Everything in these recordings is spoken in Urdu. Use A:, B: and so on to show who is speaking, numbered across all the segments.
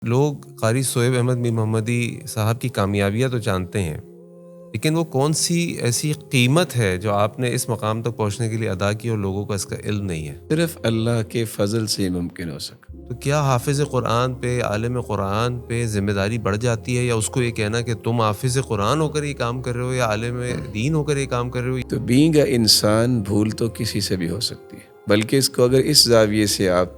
A: لوگ قاری صہیب احمد میر محمدی صاحب کی کامیابیاں تو جانتے ہیں، لیکن وہ کون سی ایسی قیمت ہے جو آپ نے اس مقام تک پہنچنے کے لیے ادا کی اور لوگوں کو اس کا علم نہیں ہے؟
B: صرف اللہ کے فضل سے ہی ممکن ہو سکا۔
A: تو کیا حافظ قرآن پہ، عالم قرآن پہ ذمہ داری بڑھ جاتی ہے، یا اس کو یہ کہنا کہ تم حافظ قرآن ہو کر یہ کام کر رہے ہو یا عالم دین ہو کر یہ کام کر رہے ہو؟
B: تو بینگ اے انسان بھول تو کسی سے بھی ہو سکتی ہے، بلکہ اس کو اگر اس زاویے سے آپ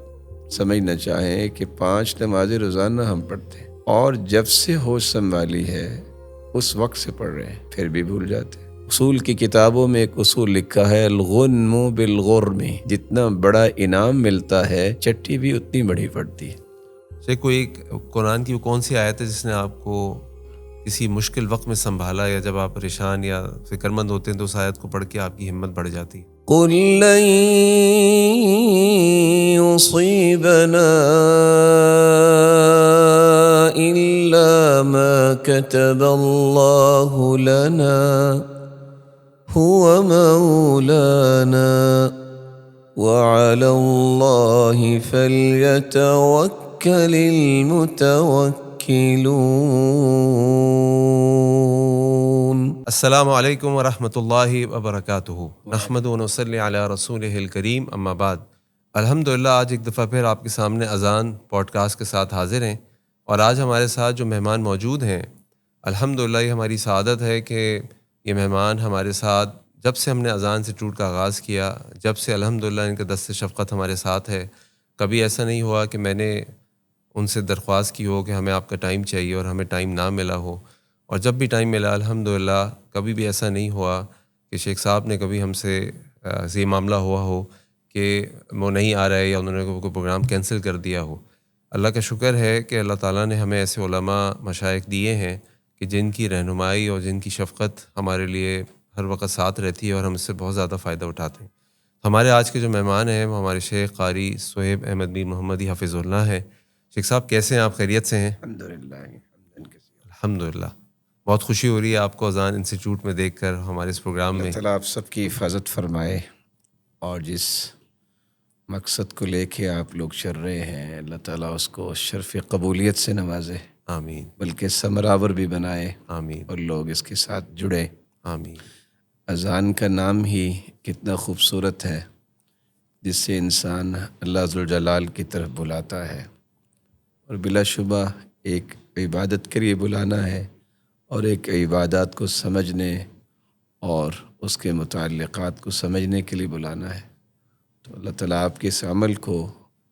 B: سمجھنا چاہیں کہ 5 نمازیں روزانہ ہم پڑھتے ہیں اور جب سے ہوش سنبھالی ہے اس وقت سے پڑھ رہے ہیں پھر بھی بھول جاتے ہیں۔ اصول کی کتابوں میں ایک اصول لکھا ہے، الغنم بالغرم، جتنا بڑا انعام ملتا ہے چٹی بھی اتنی بڑی پڑتی ہے۔
A: کوئی قرآن کی وہ کون سی آیت ہے جس نے آپ کو کسی مشکل وقت میں سنبھالا، یا جب آپ پریشان یا فکر مند ہوتے ہیں تو اس آیت کو پڑھ کے آپ کی ہمت بڑھ جاتی ہے؟
B: قل لن يصيبنا إلا ما كتب الله لنا هو مولانا وعلى الله فليتوكل المتوكلون۔
A: السلام علیکم ورحمۃ اللہ وبرکاتہ، نحمد و نصلی علی رسولہ الکریم، اما بعد۔ الحمدللہ آج ایک دفعہ پھر آپ کے سامنے اذان پوڈ کاسٹ کے ساتھ حاضر ہیں، اور آج ہمارے ساتھ جو مہمان موجود ہیں، الحمدللہ یہ ہماری سعادت ہے کہ یہ مہمان ہمارے ساتھ جب سے ہم نے اذان سے ٹوٹ کا آغاز کیا، جب سے الحمدللہ ان کا دست شفقت ہمارے ساتھ ہے۔ کبھی ایسا نہیں ہوا کہ میں نے ان سے درخواست کی ہو کہ ہمیں آپ کا ٹائم چاہیے اور ہمیں ٹائم نہ ملا ہو، اور جب بھی ٹائم ملا الحمدللہ کبھی بھی ایسا نہیں ہوا کہ شیخ صاحب نے کبھی ہم سے یہ معاملہ ہوا ہو کہ وہ نہیں آ رہے یا انہوں نے کوئی پروگرام کینسل کر دیا ہو۔ اللہ کا شکر ہے کہ اللہ تعالیٰ نے ہمیں ایسے علماء مشائخ دیے ہیں کہ جن کی رہنمائی اور جن کی شفقت ہمارے لیے ہر وقت ساتھ رہتی ہے اور ہم اس سے بہت زیادہ فائدہ اٹھاتے ہیں۔ ہمارے آج کے جو مہمان ہیں وہ ہمارے شیخ قاری صہیب احمد میر محمدی حفظہ اللہ ہیں۔ شیخ صاحب کیسے ہیں آپ؟ خیریت سے ہیں؟ الحمدللہ، بہت خوشی ہو رہی ہے آپ کو اذان انسٹیٹیوٹ میں دیکھ کر ہمارے اس پروگرام میں۔
B: اللہ تعالیٰ آپ سب کی حفاظت فرمائے، اور جس مقصد کو لے کے آپ لوگ چل رہے ہیں اللہ تعالیٰ اس کو شرف قبولیت سے نوازے،
A: آمین
B: بلکہ ثمرآور بھی بنائے،
A: آمین
B: اور لوگ اس کے ساتھ جڑے۔
A: آمین۔
B: اذان کا نام ہی کتنا خوبصورت ہے، جس سے انسان اللہ ذوالجلال کی طرف بلاتا ہے، اور بلا شبہ ایک عبادت کے لیے بلانا ہے، اور ایک عبادات کو سمجھنے اور اس کے متعلقات کو سمجھنے کے لیے بلانا ہے۔ تو اللہ تعالیٰ آپ کے اس عمل کو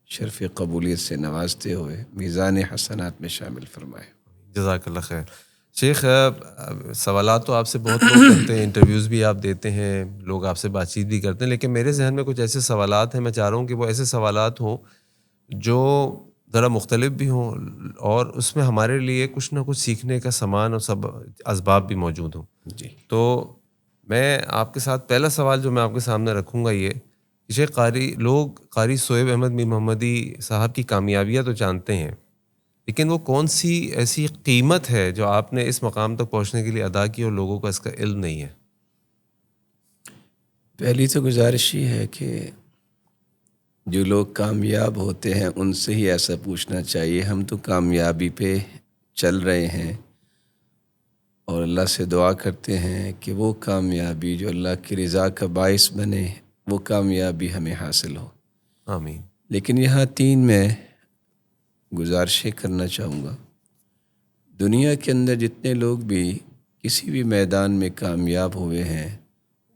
B: شرف قبولیت سے نوازتے ہوئے میزان حسنات میں شامل فرمائے۔
A: جزاک اللہ خیر۔ شیخ، سوالات تو آپ سے بہت لوگ کرتے ہیں، انٹرویوز بھی آپ دیتے ہیں، لوگ آپ سے بات چیت بھی کرتے ہیں، لیکن میرے ذہن میں کچھ ایسے سوالات ہیں، میں چاہ رہا ہوں کہ وہ ایسے سوالات ہوں جو ذرا مختلف بھی ہوں، اور اس میں ہمارے لیے کچھ نہ کچھ سیکھنے کا سامان اور سب اسباب بھی موجود ہوں۔
B: جی،
A: تو میں آپ کے ساتھ پہلا سوال جو میں آپ کے سامنے رکھوں گا یہ کہ شیخ، لوگ قاری صہیب احمد میر محمدی صاحب کی کامیابیاں تو جانتے ہیں، لیکن وہ کون سی ایسی قیمت ہے جو آپ نے اس مقام تک پہنچنے کے لیے ادا کی اور لوگوں کو اس کا علم نہیں ہے؟
B: پہلی تو گزارش یہ ہے کہ جو لوگ کامیاب ہوتے ہیں ان سے ہی ایسا پوچھنا چاہیے۔ ہم تو کامیابی پہ چل رہے ہیں، اور اللہ سے دعا کرتے ہیں کہ وہ کامیابی جو اللہ کی رضا کا باعث بنے، وہ کامیابی ہمیں حاصل ہو۔
A: آمین۔
B: لیکن یہاں 3 میں گزارشیں کرنا چاہوں گا۔ دنیا کے اندر جتنے لوگ بھی کسی بھی میدان میں کامیاب ہوئے ہیں،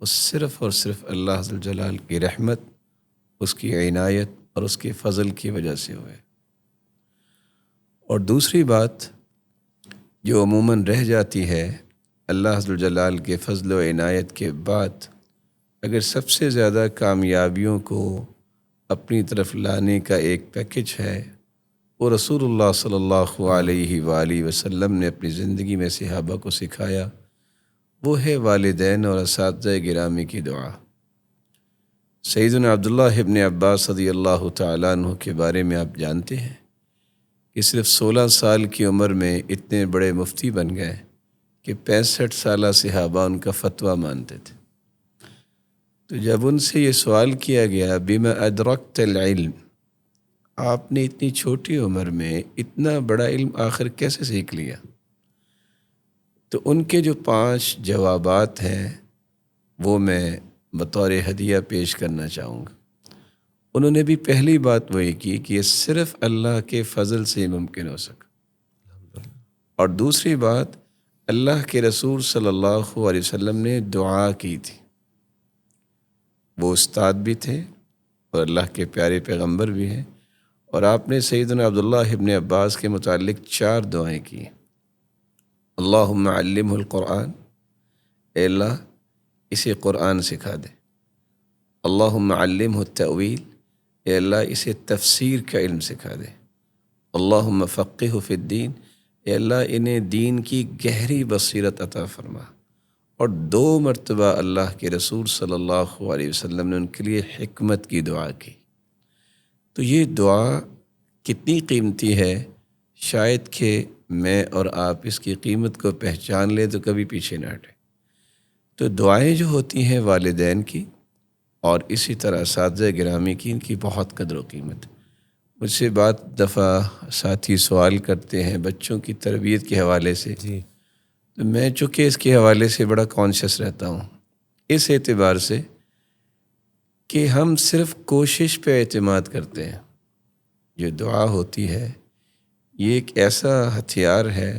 B: وہ صرف اور صرف اللہ ذوالجلال کی رحمت، اس کی عنایت اور اس کے فضل کی وجہ سے ہوئے۔ اور دوسری بات جو عموماً رہ جاتی ہے، اللہ ذوالجلال کے فضل و عنایت کے بعد اگر سب سے زیادہ کامیابیوں کو اپنی طرف لانے کا ایک پیکج ہے، وہ رسول اللہ صلی اللہ علیہ وآلہ وسلم نے اپنی زندگی میں صحابہ کو سکھایا، وہ ہے والدین اور اساتذہ گرامی کی دعا۔ سیدنا عبداللہ ابن عباس رضی اللہ تعالیٰ عنہ کے بارے میں آپ جانتے ہیں کہ صرف 16 سال کی عمر میں اتنے بڑے مفتی بن گئے کہ 65 سالہ صحابہ ان کا فتویٰ مانتے تھے۔ تو جب ان سے یہ سوال کیا گیا بما ادرکت العلم، آپ نے اتنی چھوٹی عمر میں اتنا بڑا علم آخر کیسے سیکھ لیا؟ تو ان کے جو 5 جوابات ہیں وہ میں بطور ہدیہ پیش کرنا چاہوں گا۔ انہوں نے بھی پہلی بات وہی کی کہ یہ صرف اللہ کے فضل سے ہی ممکن ہو سکا، اور دوسری بات اللہ کے رسول صلی اللہ علیہ وسلم نے دعا کی تھی۔ وہ استاد بھی تھے اور اللہ کے پیارے پیغمبر بھی ہیں، اور آپ نے سیدنا عبداللہ ابن عباس کے متعلق 4 دعائیں کی ہیں۔ اللہم علمہ القرآن، اے اللہ اسے قرآن سکھا دے۔ اللہم علمہ التأویل، اے اللہ اسے تفسیر کا علم سکھا دے۔ اللہم فقہہ فی الدین، اے اللہ انہیں دین کی گہری بصیرت عطا فرما۔ اور 2 مرتبہ اللہ کے رسول صلی اللہ علیہ وسلم نے ان کے لیے حکمت کی دعا کی۔ تو یہ دعا کتنی قیمتی ہے، شاید کہ میں اور آپ اس کی قیمت کو پہچان لیں تو کبھی پیچھے نہ ہٹیں۔ تو دعائیں جو ہوتی ہیں والدین کی اور اسی طرح اساتذہ گرامی کی، ان کی بہت قدر و قیمت ہے۔ مجھ سے بعض دفعہ ساتھی سوال کرتے ہیں بچوں کی تربیت کے حوالے سے،
A: جی
B: تو میں چونکہ اس کے حوالے سے بڑا کانشیس رہتا ہوں، اس اعتبار سے کہ ہم صرف کوشش پہ اعتماد کرتے ہیں۔ جو دعا ہوتی ہے یہ ایک ایسا ہتھیار ہے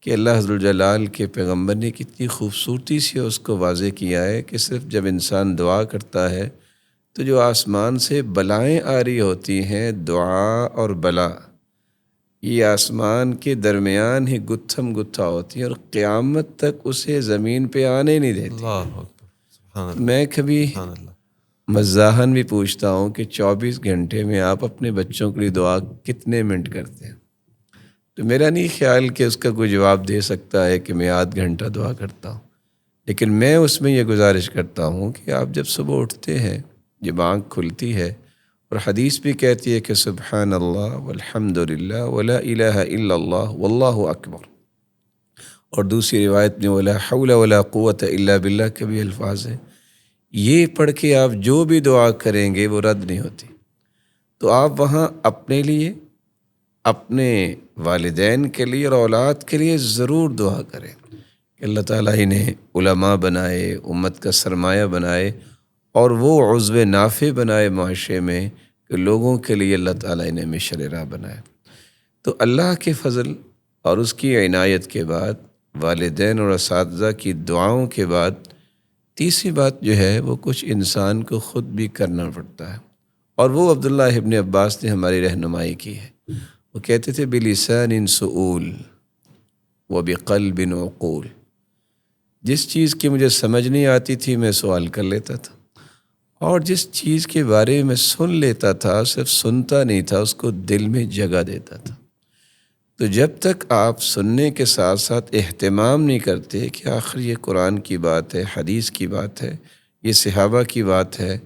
B: کہ اللہ حضر الجلال کے پیغمبر نے کتنی خوبصورتی سے اس کو واضح کیا ہے کہ صرف جب انسان دعا کرتا ہے تو جو آسمان سے بلائیں آ رہی ہوتی ہیں، دعا اور بلا یہ آسمان کے درمیان ہی گتھم گتھا ہوتی ہیں اور قیامت تک اسے زمین پہ آنے نہیں دیتی۔
A: اللہ اکبر، سبحان اللہ،
B: میں کبھی
A: سبحان اللہ۔
B: مزاحاً بھی پوچھتا ہوں کہ 24 گھنٹے میں آپ اپنے بچوں کے لیے دعا کتنے منٹ کرتے ہیں؟ تو میرا نہیں خیال کہ اس کا کوئی جواب دے سکتا ہے کہ میں آدھ گھنٹہ دعا کرتا ہوں، لیکن میں اس میں یہ گزارش کرتا ہوں کہ آپ جب صبح اٹھتے ہیں، جب آنکھ کھلتی ہے، اور حدیث بھی کہتی ہے کہ سبحان اللہ والحمد للہ ولا الہ الا اللہ واللہ اکبر، اور دوسری روایت میں ولا حول ولا قوت الا باللہ کے بھی الفاظ ہیں، یہ پڑھ کے آپ جو بھی دعا کریں گے وہ رد نہیں ہوتی۔ تو آپ وہاں اپنے لیے، اپنے والدین کے لیے اور اولاد کے لیے ضرور دعا کریں کہ اللہ تعالیٰ انہیں علماء بنائے، امت کا سرمایہ بنائے، اور وہ عضو نافع بنائے معاشرے میں کہ لوگوں کے لیے اللہ تعالیٰ انہیں مشر راہ بنائے۔ تو اللہ کے فضل اور اس کی عنایت کے بعد، والدین اور اساتذہ کی دعاؤں کے بعد، تیسری بات جو ہے وہ کچھ انسان کو خود بھی کرنا پڑتا ہے، اور وہ عبداللہ ابن عباس نے ہماری رہنمائی کی ہے۔ وہ کہتے تھے بلسان سؤول وبقلب عقول، جس چیز کی مجھے سمجھ نہیں آتی تھی میں سوال کر لیتا تھا، اور جس چیز کے بارے میں سن لیتا تھا صرف سنتا نہیں تھا، اس کو دل میں جگہ دیتا تھا۔ تو جب تک آپ سننے کے ساتھ ساتھ اہتمام نہیں کرتے کہ آخر یہ قرآن کی بات ہے، حدیث کی بات ہے، یہ صحابہ کی بات ہے،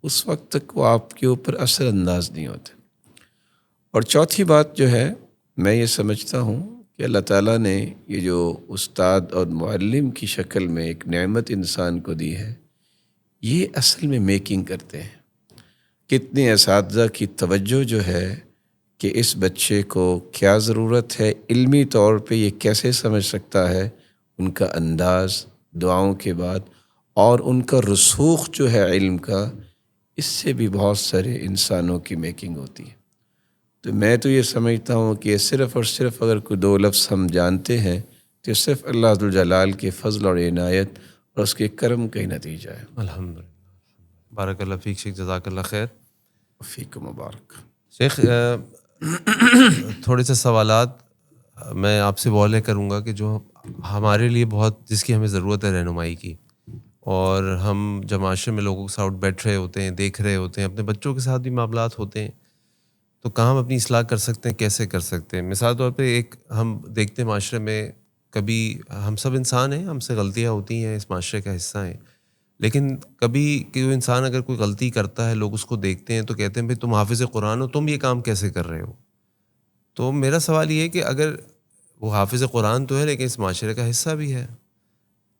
B: اس وقت تک وہ آپ کے اوپر اثر انداز نہیں ہوتے۔ اور چوتھی بات جو ہے، میں یہ سمجھتا ہوں کہ اللہ تعالیٰ نے یہ جو استاد اور معلم کی شکل میں ایک نعمت انسان کو دی ہے، یہ اصل میں میکنگ کرتے ہیں۔ کتنے اساتذہ کی توجہ جو ہے کہ اس بچے کو کیا ضرورت ہے، علمی طور پہ یہ کیسے سمجھ سکتا ہے، ان کا انداز دعاؤں کے بعد، اور ان کا رسوخ جو ہے علم کا، اس سے بھی بہت سارے انسانوں کی میکنگ ہوتی ہے۔ تو میں تو یہ سمجھتا ہوں کہ صرف اور صرف اگر کوئی 2 لفظ ہم جانتے ہیں تو صرف اللہ عز و جلال کے فضل اور عنایت اور اس کے کرم کا ہی نتیجہ ہے۔
A: الحمدللہ، بارک اللہ فیک شیخ، جزاک اللہ خیر۔
B: فیک مبارک۔
A: شیخ تھوڑے سے سوالات میں آپ سے بولے کروں گا کہ جو ہمارے لیے بہت، جس کی ہمیں ضرورت ہے رہنمائی کی، اور ہم جب معاشرے میں لوگوں کے ساتھ بیٹھ رہے ہوتے ہیں، دیکھ رہے ہوتے ہیں، اپنے بچوں کے ساتھ بھی معاملات ہوتے ہیں، تو کہاں ہم اپنی اصلاح کر سکتے ہیں، کیسے کر سکتے ہیں؟ مثال طور پہ ایک ہم دیکھتے ہیں معاشرے میں، کبھی ہم سب انسان ہیں، ہم سے غلطیاں ہوتی ہیں، اس معاشرے کا حصہ ہیں، لیکن کبھی کوئی انسان اگر کوئی غلطی کرتا ہے، لوگ اس کو دیکھتے ہیں تو کہتے ہیں بھائی تم حافظ قرآن ہو، تم یہ کام کیسے کر رہے ہو؟ تو میرا سوال یہ ہے کہ اگر وہ حافظ قرآن تو ہے لیکن اس معاشرے کا حصہ بھی ہے،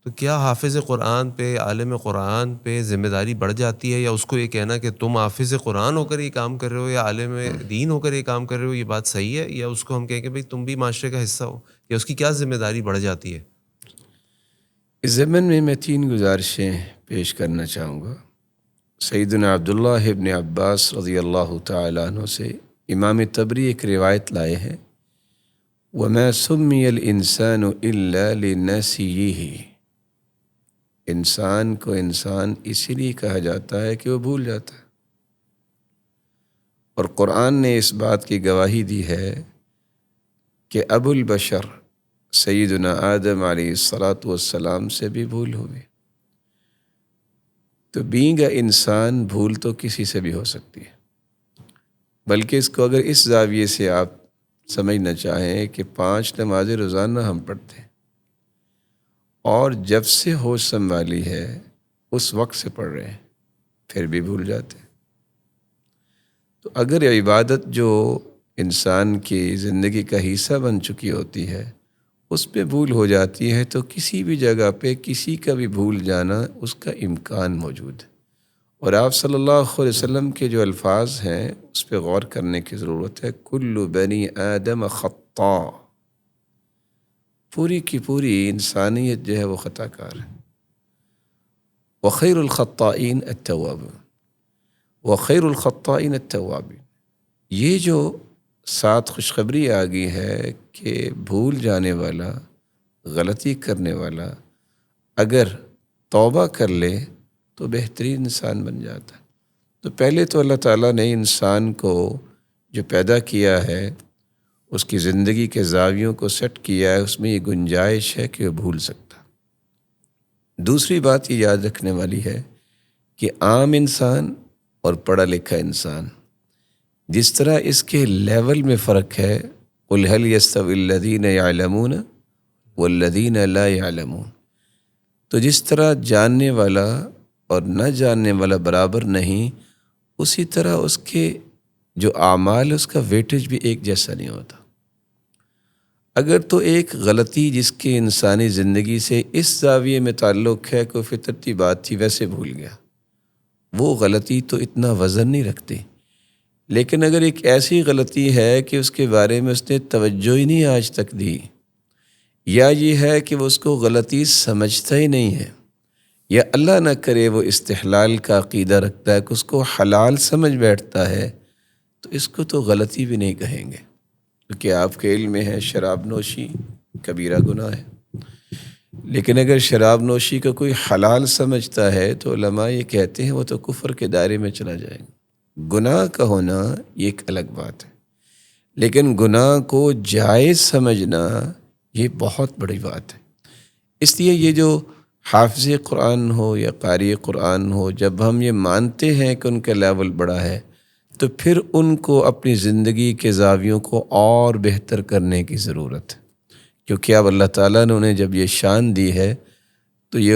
A: تو کیا حافظ قرآن پہ، عالم قرآن پہ ذمہ داری بڑھ جاتی ہے، یا اس کو یہ کہنا کہ تم حافظ قرآن ہو کر یہ کام کر رہے ہو یا عالم دین ہو کر یہ کام کر رہے ہو، یہ بات صحیح ہے، یا اس کو ہم کہیں کہ بھئی تم بھی معاشرے کا حصہ ہو، یا اس کی کیا ذمہ داری بڑھ جاتی ہے؟
B: اس ضمن میں 3 گزارشیں پیش کرنا چاہوں گا۔ سیدنا عبداللہ ابن عباس رضی اللہ تعالیٰ عنہ سے امام طبری ایک روایت لائے ہیں، وَمَا سُمِّيَ الْإِنسَانُ إِلَّا لِنَسْيِهِ، انسان کو انسان اسی لیے کہا جاتا ہے کہ وہ بھول جاتا ہے، اور قرآن نے اس بات کی گواہی دی ہے کہ ابو البشر سیدنا آدم علیہ الصلاۃ سے بھی بھول ہوئی۔ تو بینگ اے انسان بھول تو کسی سے بھی ہو سکتی ہے، بلکہ اس کو اگر اس زاویے سے آپ سمجھنا چاہیں کہ 5 نمازیں روزانہ ہم پڑھتے ہیں اور جب سے ہوش سنبھالی ہے اس وقت سے پڑھ رہے ہیں، پھر بھی بھول جاتے ہیں۔ تو اگر عبادت جو انسان کی زندگی کا حصہ بن چکی ہوتی ہے اس پہ بھول ہو جاتی ہے، تو کسی بھی جگہ پہ کسی کا بھی بھول جانا اس کا امکان موجود ہے۔ اور آپ صلی اللہ علیہ وسلم کے جو الفاظ ہیں اس پہ غور کرنے کی ضرورت ہے۔ کل بنی آدم خطاء، پوری کی پوری انسانیت جو ہے وہ خطا کار ہے۔ وخیر الخطائین التوابون، وخیر الخطائین التوابین، یہ جو 7 خوشخبری آ گئی ہے کہ بھول جانے والا، غلطی کرنے والا اگر توبہ کر لے تو بہترین انسان بن جاتا ہے۔ تو پہلے تو اللہ تعالیٰ نے انسان کو جو پیدا کیا ہے اس کی زندگی کے زاویوں کو سیٹ کیا ہے، اس میں یہ گنجائش ہے کہ وہ بھول سکتا۔ دوسری بات یہ یاد رکھنے والی ہے کہ عام انسان اور پڑھا لکھا انسان، جس طرح اس کے لیول میں فرق ہے، قُلْ هَلْ يَسْتَوِي الَّذِينَ يَعْلَمُونَ وَالَّذِينَ لَا يَعْلَمُونَ، تو جس طرح جاننے والا اور نہ جاننے والا برابر نہیں، اسی طرح اس کے جو اعمال اس کا ویٹیج بھی ایک جیسا نہیں ہوتا۔ اگر تو ایک غلطی جس کے انسانی زندگی سے اس زاویے میں تعلق ہے کہ فطرتی بات تھی ویسے بھول گیا، وہ غلطی تو اتنا وزن نہیں رکھتی۔ لیکن اگر ایک ایسی غلطی ہے کہ اس کے بارے میں اس نے توجہ ہی نہیں آج تک دی، یا یہ ہے کہ وہ اس کو غلطی سمجھتا ہی نہیں ہے، یا اللہ نہ کرے وہ استحلال کا عقیدہ رکھتا ہے کہ اس کو حلال سمجھ بیٹھتا ہے، تو اس کو تو غلطی بھی نہیں کہیں گے، کیونکہ آپ کے علم میں ہے شراب نوشی کبیرہ گناہ ہے۔ لیکن اگر شراب نوشی کا کوئی حلال سمجھتا ہے تو علماء یہ کہتے ہیں وہ تو کفر کے دائرے میں چلا جائے گا۔ گناہ کا ہونا یہ ایک الگ بات ہے، لیکن گناہ کو جائز سمجھنا یہ بہت بڑی بات ہے۔ اس لیے یہ جو حافظ قرآن ہو یا قاری قرآن ہو، جب ہم یہ مانتے ہیں کہ ان کا لیول بڑا ہے، تو پھر ان کو اپنی زندگی کے زاویوں کو اور بہتر کرنے کی ضرورت ہے، کیونکہ اب اللہ تعالیٰ نے انہیں جب یہ شان دی ہے تو یہ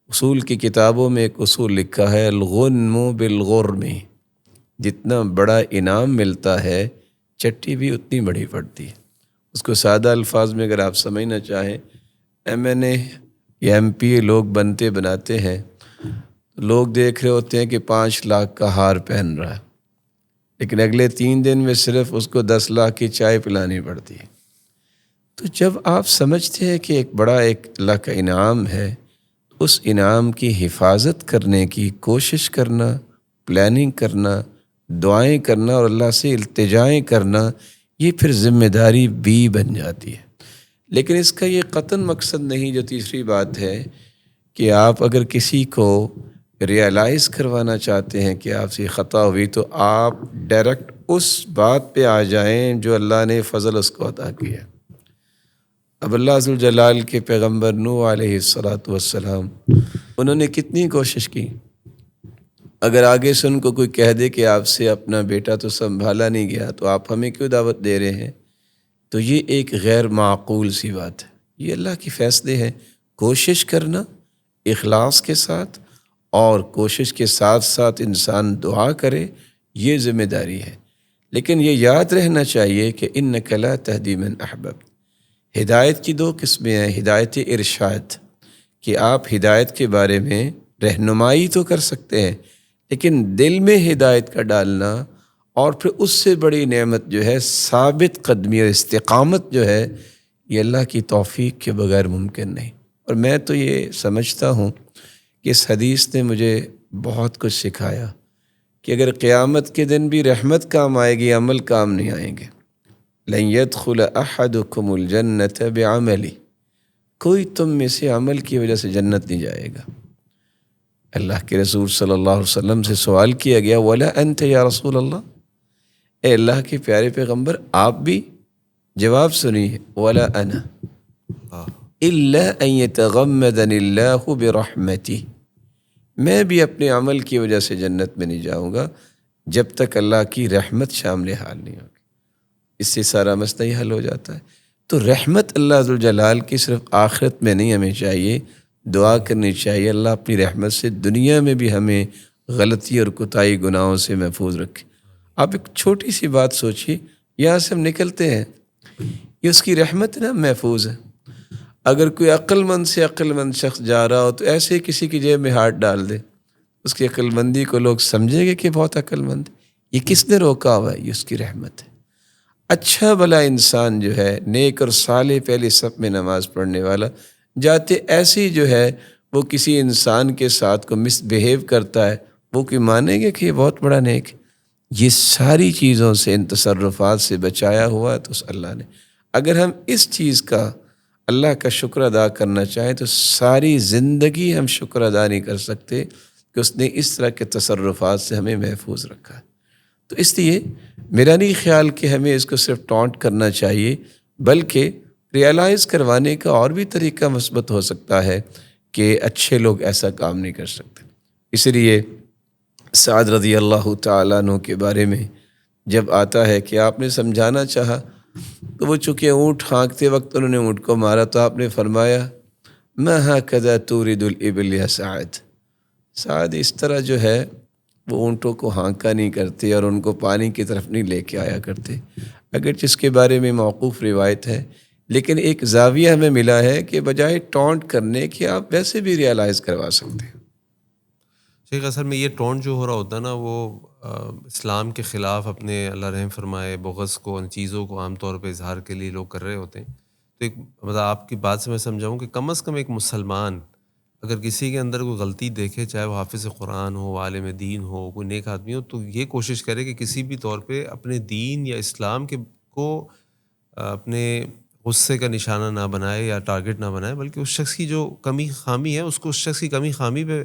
B: اصول کی کتابوں میں ایک اصول لکھا ہے، الغنم بالغرم، جتنا بڑا انعام ملتا ہے چٹی بھی اتنی بڑی پڑتی ہے۔ اس کو سادہ الفاظ میں اگر آپ سمجھنا چاہیں، MNA یا MP لوگ بناتے ہیں، لوگ دیکھ رہے ہوتے ہیں کہ 5 لاکھ کا ہار پہن رہا ہے، لیکن اگلے 3 دن میں صرف اس کو 10 لاکھ کی چائے پلانی پڑتی ہے۔ تو جب آپ سمجھتے ہیں کہ ایک بڑا اللہ کا انعام ہے، اس انعام کی حفاظت کرنے کی کوشش کرنا، پلاننگ کرنا، دعائیں کرنا اور اللہ سے التجائیں کرنا، یہ پھر ذمہ داری بھی بن جاتی ہے۔ لیکن اس کا یہ قطعاً مقصد نہیں، جو تیسری بات ہے، کہ آپ اگر کسی کو ریئلائز کروانا چاہتے ہیں کہ آپ سے خطا ہوئی تو آپ ڈائریکٹ اس بات پہ آ جائیں جو اللہ نے فضل اس کو عطا کیا۔ اب اللہ ذوالجلال کے پیغمبر نوح علیہ السلام، انہوں نے کتنی کوشش کی، اگر آگے سے ان کو کوئی کہہ دے کہ آپ سے اپنا بیٹا تو سنبھالا نہیں گیا تو آپ ہمیں کیوں دعوت دے رہے ہیں، تو یہ ایک غیر معقول سی بات ہے۔ یہ اللہ کے فیصلے ہیں۔ کوشش کرنا اخلاص کے ساتھ، اور کوشش کے ساتھ ساتھ انسان دعا کرے، یہ ذمہ داری ہے۔ لیکن یہ یاد رہنا چاہیے کہ انک لا تہدی من احببت، ہدایت کی دو قسمیں ہیں، ہدایت ارشاد کہ آپ ہدایت کے بارے میں رہنمائی تو کر سکتے ہیں، لیکن دل میں ہدایت کا ڈالنا اور پھر اس سے بڑی نعمت جو ہے ثابت قدمی اور استقامت جو ہے، یہ اللہ کی توفیق کے بغیر ممکن نہیں۔ اور میں تو یہ سمجھتا ہوں کہ اس حدیث نے مجھے بہت کچھ سکھایا کہ اگر قیامت کے دن بھی رحمت کام آئے گی، عمل کام نہیں آئیں گے۔ لن يدخل احدكم الجنة بعملی، کوئی تم میں سے عمل کی وجہ سے جنت نہیں جائے گا۔ اللہ کے رسول صلی اللہ علیہ وسلم سے سوال کیا گیا، ولا انت یا رسول اللہ، اے اللہ کے پیارے پیغمبر آپ بھی؟ جواب سنیے، ولا انا الا ان يتغمدني اللہ برحمتہ، میں بھی اپنے عمل کی وجہ سے جنت میں نہیں جاؤں گا جب تک اللہ کی رحمت شامل حال نہیں ہوگی۔ اس سے سارا مسئلہ ہی حل ہو جاتا ہے۔ تو رحمت اللہ ذوالجلال کی صرف آخرت میں نہیں، ہمیں چاہیے دعا کرنی چاہیے اللہ اپنی رحمت سے دنیا میں بھی ہمیں غلطی اور کوتاہی گناہوں سے محفوظ رکھے۔ آپ ایک چھوٹی سی بات سوچیے، یہاں سے ہم نکلتے ہیں، یہ اس کی رحمت نا محفوظ ہے۔ اگر کوئی عقل مند سے عقل مند شخص جا رہا ہو تو ایسے ہی کسی کی جیب میں ہاتھ ڈال دے، اس کی عقل مندی کو لوگ سمجھیں گے کہ بہت عقل مند ہے۔ یہ کس نے روکا ہوا ہے؟ یہ اس کی رحمت ہے۔ اچھا بھلا انسان جو ہے نیک اور صالح، پہلے صف میں نماز پڑھنے والا، جاتے ایسی جو ہے وہ کسی انسان کے ساتھ کو مس بیہیو کرتا ہے، وہ کوئی مانیں گے کہ یہ بہت بڑا نیک ہے؟ یہ ساری چیزوں سے، ان تصرفات سے بچایا ہوا ہے تو اس اللہ نے۔ اگر ہم اس چیز کا اللہ کا شکر ادا کرنا چاہیں تو ساری زندگی ہم شکر ادا نہیں کر سکتے کہ اس نے اس طرح کے تصرفات سے ہمیں محفوظ رکھا ہے۔ تو اس لیے میرا نہیں خیال کہ ہمیں اس کو صرف ٹونٹ کرنا چاہیے، بلکہ ریئلائز کروانے کا اور بھی طریقہ مثبت ہو سکتا ہے کہ اچھے لوگ ایسا کام نہیں کر سکتے۔ اس لیے سعد رضی اللہ تعالیٰ عنہ کے بارے میں جب آتا ہے کہ آپ نے سمجھانا چاہا تو وہ چونکہ اونٹ ہانکتے وقت انہوں نے اونٹ کو مارا تو آپ نے فرمایا، ما ہکذا تورد الابل یا سعد، سعد اس طرح جو ہے وہ اونٹوں کو ہانکا نہیں کرتے اور ان کو پانی کی طرف نہیں لے کے آیا کرتے، اگرچہ اس کے بارے میں موقوف روایت ہے، لیکن ایک زاویہ ہمیں ملا ہے کہ بجائے ٹونٹ کرنے کے آپ ویسے بھی ریئلائز کروا سکتے ہیں۔
A: شیخ اصل میں یہ ٹونٹ جو ہو رہا ہوتا ہے نا، وہ اسلام کے خلاف اپنے اللہ رحم فرمائے بغض کو، ان چیزوں کو عام طور پہ اظہار کے لیے لوگ کر رہے ہوتے ہیں۔ تو ایک مطلب آپ کی بات سے میں سمجھاؤں کہ کم از کم ایک مسلمان اگر کسی کے اندر کوئی غلطی دیکھے، چاہے وہ حافظ قرآن ہو، عالم دین ہو، کوئی نیک آدمی ہو، تو یہ کوشش کرے کہ کسی بھی طور پہ اپنے دین یا اسلام کے کو اپنے غصے کا نشانہ نہ بنائے یا ٹارگٹ نہ بنائے، بلکہ اس شخص کی جو کمی خامی ہے اس کو اس شخص کی کمی خامی پہ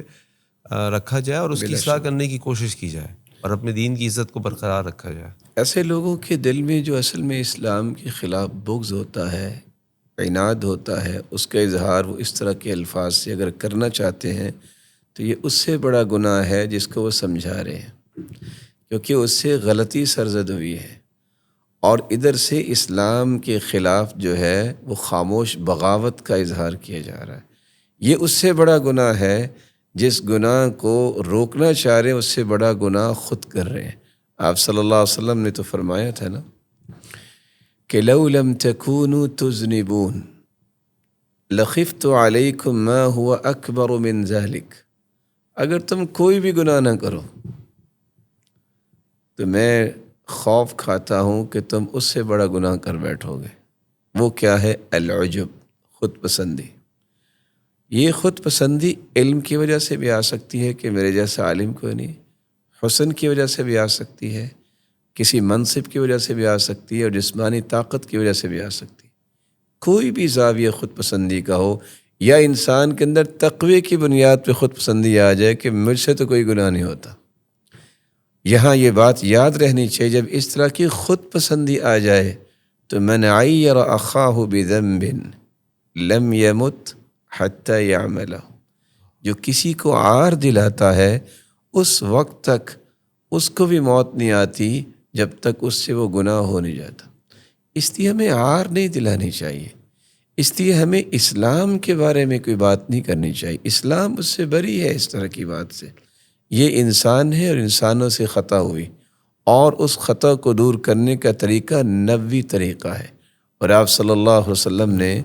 A: رکھا جائے اور اس کی اصلاح کرنے کی کوشش کی جائے اور اپنے دین کی عزت کو برقرار رکھا جائے۔
B: ایسے لوگوں کے دل میں جو اصل میں اسلام کے خلاف بغض ہوتا ہے، عناد ہوتا ہے، اس کا اظہار وہ اس طرح کے الفاظ سے اگر کرنا چاہتے ہیں تو یہ اس سے بڑا گناہ ہے جس کو وہ سمجھا رہے ہیں، کیونکہ اس سے غلطی سرزد ہوئی ہے، اور ادھر سے اسلام کے خلاف جو ہے وہ خاموش بغاوت کا اظہار کیا جا رہا ہے۔ یہ اس سے بڑا گناہ ہے، جس گناہ کو روکنا چاہ رہے ہیں اس سے بڑا گناہ خود کر رہے ہیں۔ آپ صلی اللہ علیہ وسلم نے تو فرمایا تھا نا کہ لو لم تکونوا تذنبون لخفت علیکم ما هو اکبر من ذلک، اگر تم کوئی بھی گناہ نہ کرو تو میں خوف کھاتا ہوں کہ تم اس سے بڑا گناہ کر بیٹھو گے۔ وہ کیا ہے؟ العجب، خود پسندی۔ یہ خود پسندی علم کی وجہ سے بھی آ سکتی ہے کہ میرے جیسا عالم کوئی نہیں، حسن کی وجہ سے بھی آ سکتی ہے، کسی منصب کی وجہ سے بھی آ سکتی ہے، اور جسمانی طاقت کی وجہ سے بھی آ سکتی ہے۔ کوئی بھی زاویہ خود پسندی کا ہو، یا انسان کے اندر تقوی کی بنیاد پہ خود پسندی آ جائے کہ مجھ سے تو کوئی گناہ نہیں ہوتا۔ یہاں یہ بات یاد رہنی چاہیے، جب اس طرح کی خود پسندی آ جائے تو من عیر اخاہ بذنب لم یمت حتی یعملہ، جو کسی کو عار دلاتا ہے اس وقت تک اس کو بھی موت نہیں آتی جب تک اس سے وہ گناہ ہو نہیں جاتا۔ اس لیے ہمیں عار نہیں دلانی چاہیے، اس لیے ہمیں اسلام کے بارے میں کوئی بات نہیں کرنی چاہیے۔ اسلام اس سے بری ہے اس طرح کی بات سے۔ یہ انسان ہے اور انسانوں سے خطا ہوئی، اور اس خطا کو دور کرنے کا طریقہ نبوی طریقہ ہے، اور آپ صلی اللہ علیہ وسلم نے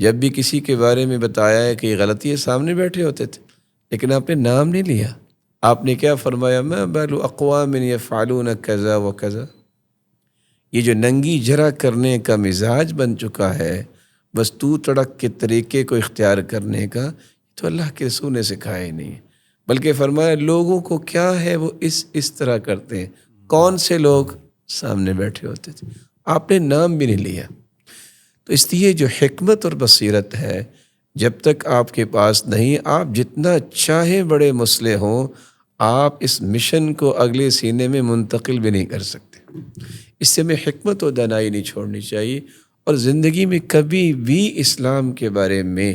B: جب بھی کسی کے بارے میں بتایا ہے کہ یہ غلطی ہے، سامنے بیٹھے ہوتے تھے، لیکن آپ نے نام نہیں لیا. آپ نے کیا فرمایا؟ ما بال اقوام یفعلون کذا و کذا. یہ جو ننگی جرا کرنے کا مزاج بن چکا ہے، بس تو تڑک کے طریقے کو اختیار کرنے کا، تو اللہ کے رسول نے سکھایا ہی نہیں، بلکہ فرمایا لوگوں کو کیا ہے وہ اس طرح کرتے ہیں. کون سے لوگ؟ سامنے بیٹھے ہوتے تھے، آپ نے نام بھی نہیں لیا. تو اس لیے جو حکمت اور بصیرت ہے، جب تک آپ کے پاس نہیں، آپ جتنا چاہے بڑے مسئلے ہوں، آپ اس مشن کو اگلے سینے میں منتقل بھی نہیں کر سکتے. اس سے ہمیں حکمت و دانائی نہیں چھوڑنی چاہیے، اور زندگی میں کبھی بھی اسلام کے بارے میں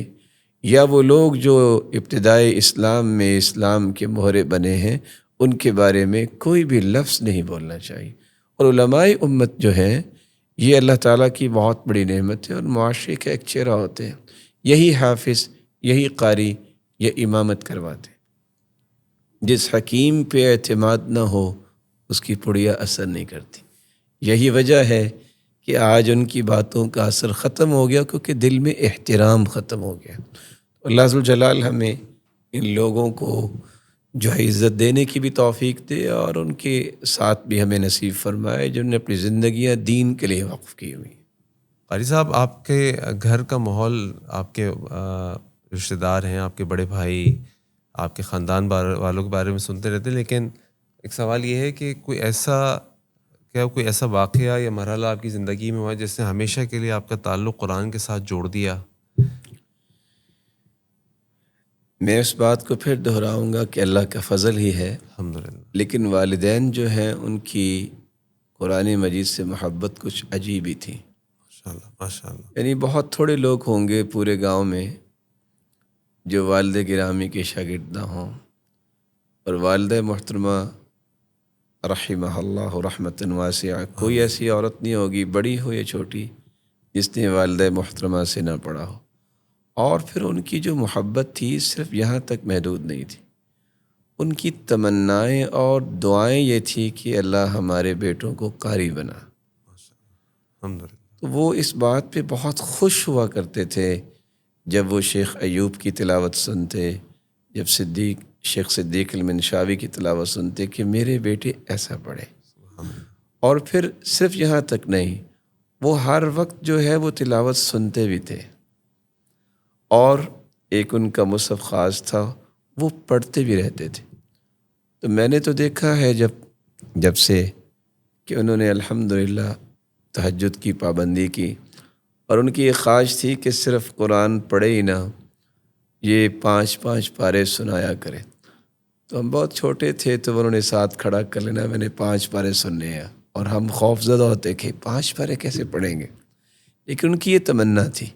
B: یا وہ لوگ جو ابتدائی اسلام میں اسلام کے مہرے بنے ہیں ان کے بارے میں کوئی بھی لفظ نہیں بولنا چاہیے. اور علماء امت جو ہیں، یہ اللہ تعالیٰ کی بہت بڑی نعمت ہے، اور معاشرے کا ایک چہرہ ہوتے ہیں. یہی حافظ، یہی قاری، یہ امامت کرواتے ہیں. جس حکیم پہ اعتماد نہ ہو اس کی پڑیا اثر نہیں کرتی. یہی وجہ ہے کہ آج ان کی باتوں کا اثر ختم ہو گیا، کیونکہ دل میں احترام ختم ہو گیا. اللہ ذوالجلال ہمیں ان لوگوں کو جو ہے عزت دینے کی بھی توفیق دے، اور ان کے ساتھ بھی ہمیں نصیب فرمائے جنہوں نے اپنی زندگیاں دین کے لیے وقف کی ہوئی.
A: قاری صاحب، آپ کے گھر کا ماحول، آپ کے رشتہ دار ہیں، آپ کے بڑے بھائی، آپ کے خاندان والوں کے بارے میں سنتے رہتے ہیں، لیکن ایک سوال یہ ہے کہ کوئی ایسا واقعہ یا مرحلہ آپ کی زندگی میں ہوا جس نے ہمیشہ کے لیے آپ کا تعلق قرآن کے ساتھ جوڑ دیا؟
B: میں اس بات کو پھر دہراؤں گا کہ اللہ کا فضل ہی ہے،
A: الحمدللہ.
B: لیکن والدین جو ہیں ان کی قرآن مجید سے محبت کچھ عجیب ہی تھی.
A: ماشاء اللہ، ماشاء اللہ.
B: یعنی بہت تھوڑے لوگ ہوں گے پورے گاؤں میں جو والد گرامی کے شاگرد نہ ہوں، اور والدہ محترمہ رحمہ اللہ رحمۃ واسعہ، کوئی ایسی عورت نہیں ہوگی، بڑی ہو یا چھوٹی، جس نے والدہ محترمہ سے نہ پڑھا ہو. اور پھر ان کی جو محبت تھی صرف یہاں تک محدود نہیں تھی، ان کی تمنائیں اور دعائیں یہ تھی کہ اللہ ہمارے بیٹوں کو قاری بنا.
A: الحمدللہ.
B: تو وہ اس بات پہ بہت خوش ہوا کرتے تھے جب وہ شیخ ایوب کی تلاوت سنتے، جب شیخ صدیق المنشاوی کی تلاوت سنتے کہ میرے بیٹے ایسا پڑھے. اور پھر صرف یہاں تک نہیں، وہ ہر وقت جو ہے وہ تلاوت سنتے بھی تھے، اور ایک ان کا مصحف خاص تھا، وہ پڑھتے بھی رہتے تھے. تو میں نے تو دیکھا ہے جب سے کہ انہوں نے الحمدللہ تہجد کی پابندی کی، اور ان کی یہ خواہش تھی کہ صرف قرآن پڑھے ہی نہ، یہ 5 پارے سنایا کرے. تو ہم بہت چھوٹے تھے تو انہوں نے ساتھ کھڑا کر لینا، میں نے 5 پارے سننے ہیں، اور ہم خوف زدہ ہوتے کہ 5 پارے کیسے پڑھیں گے. لیکن ان کی یہ تمنا تھی.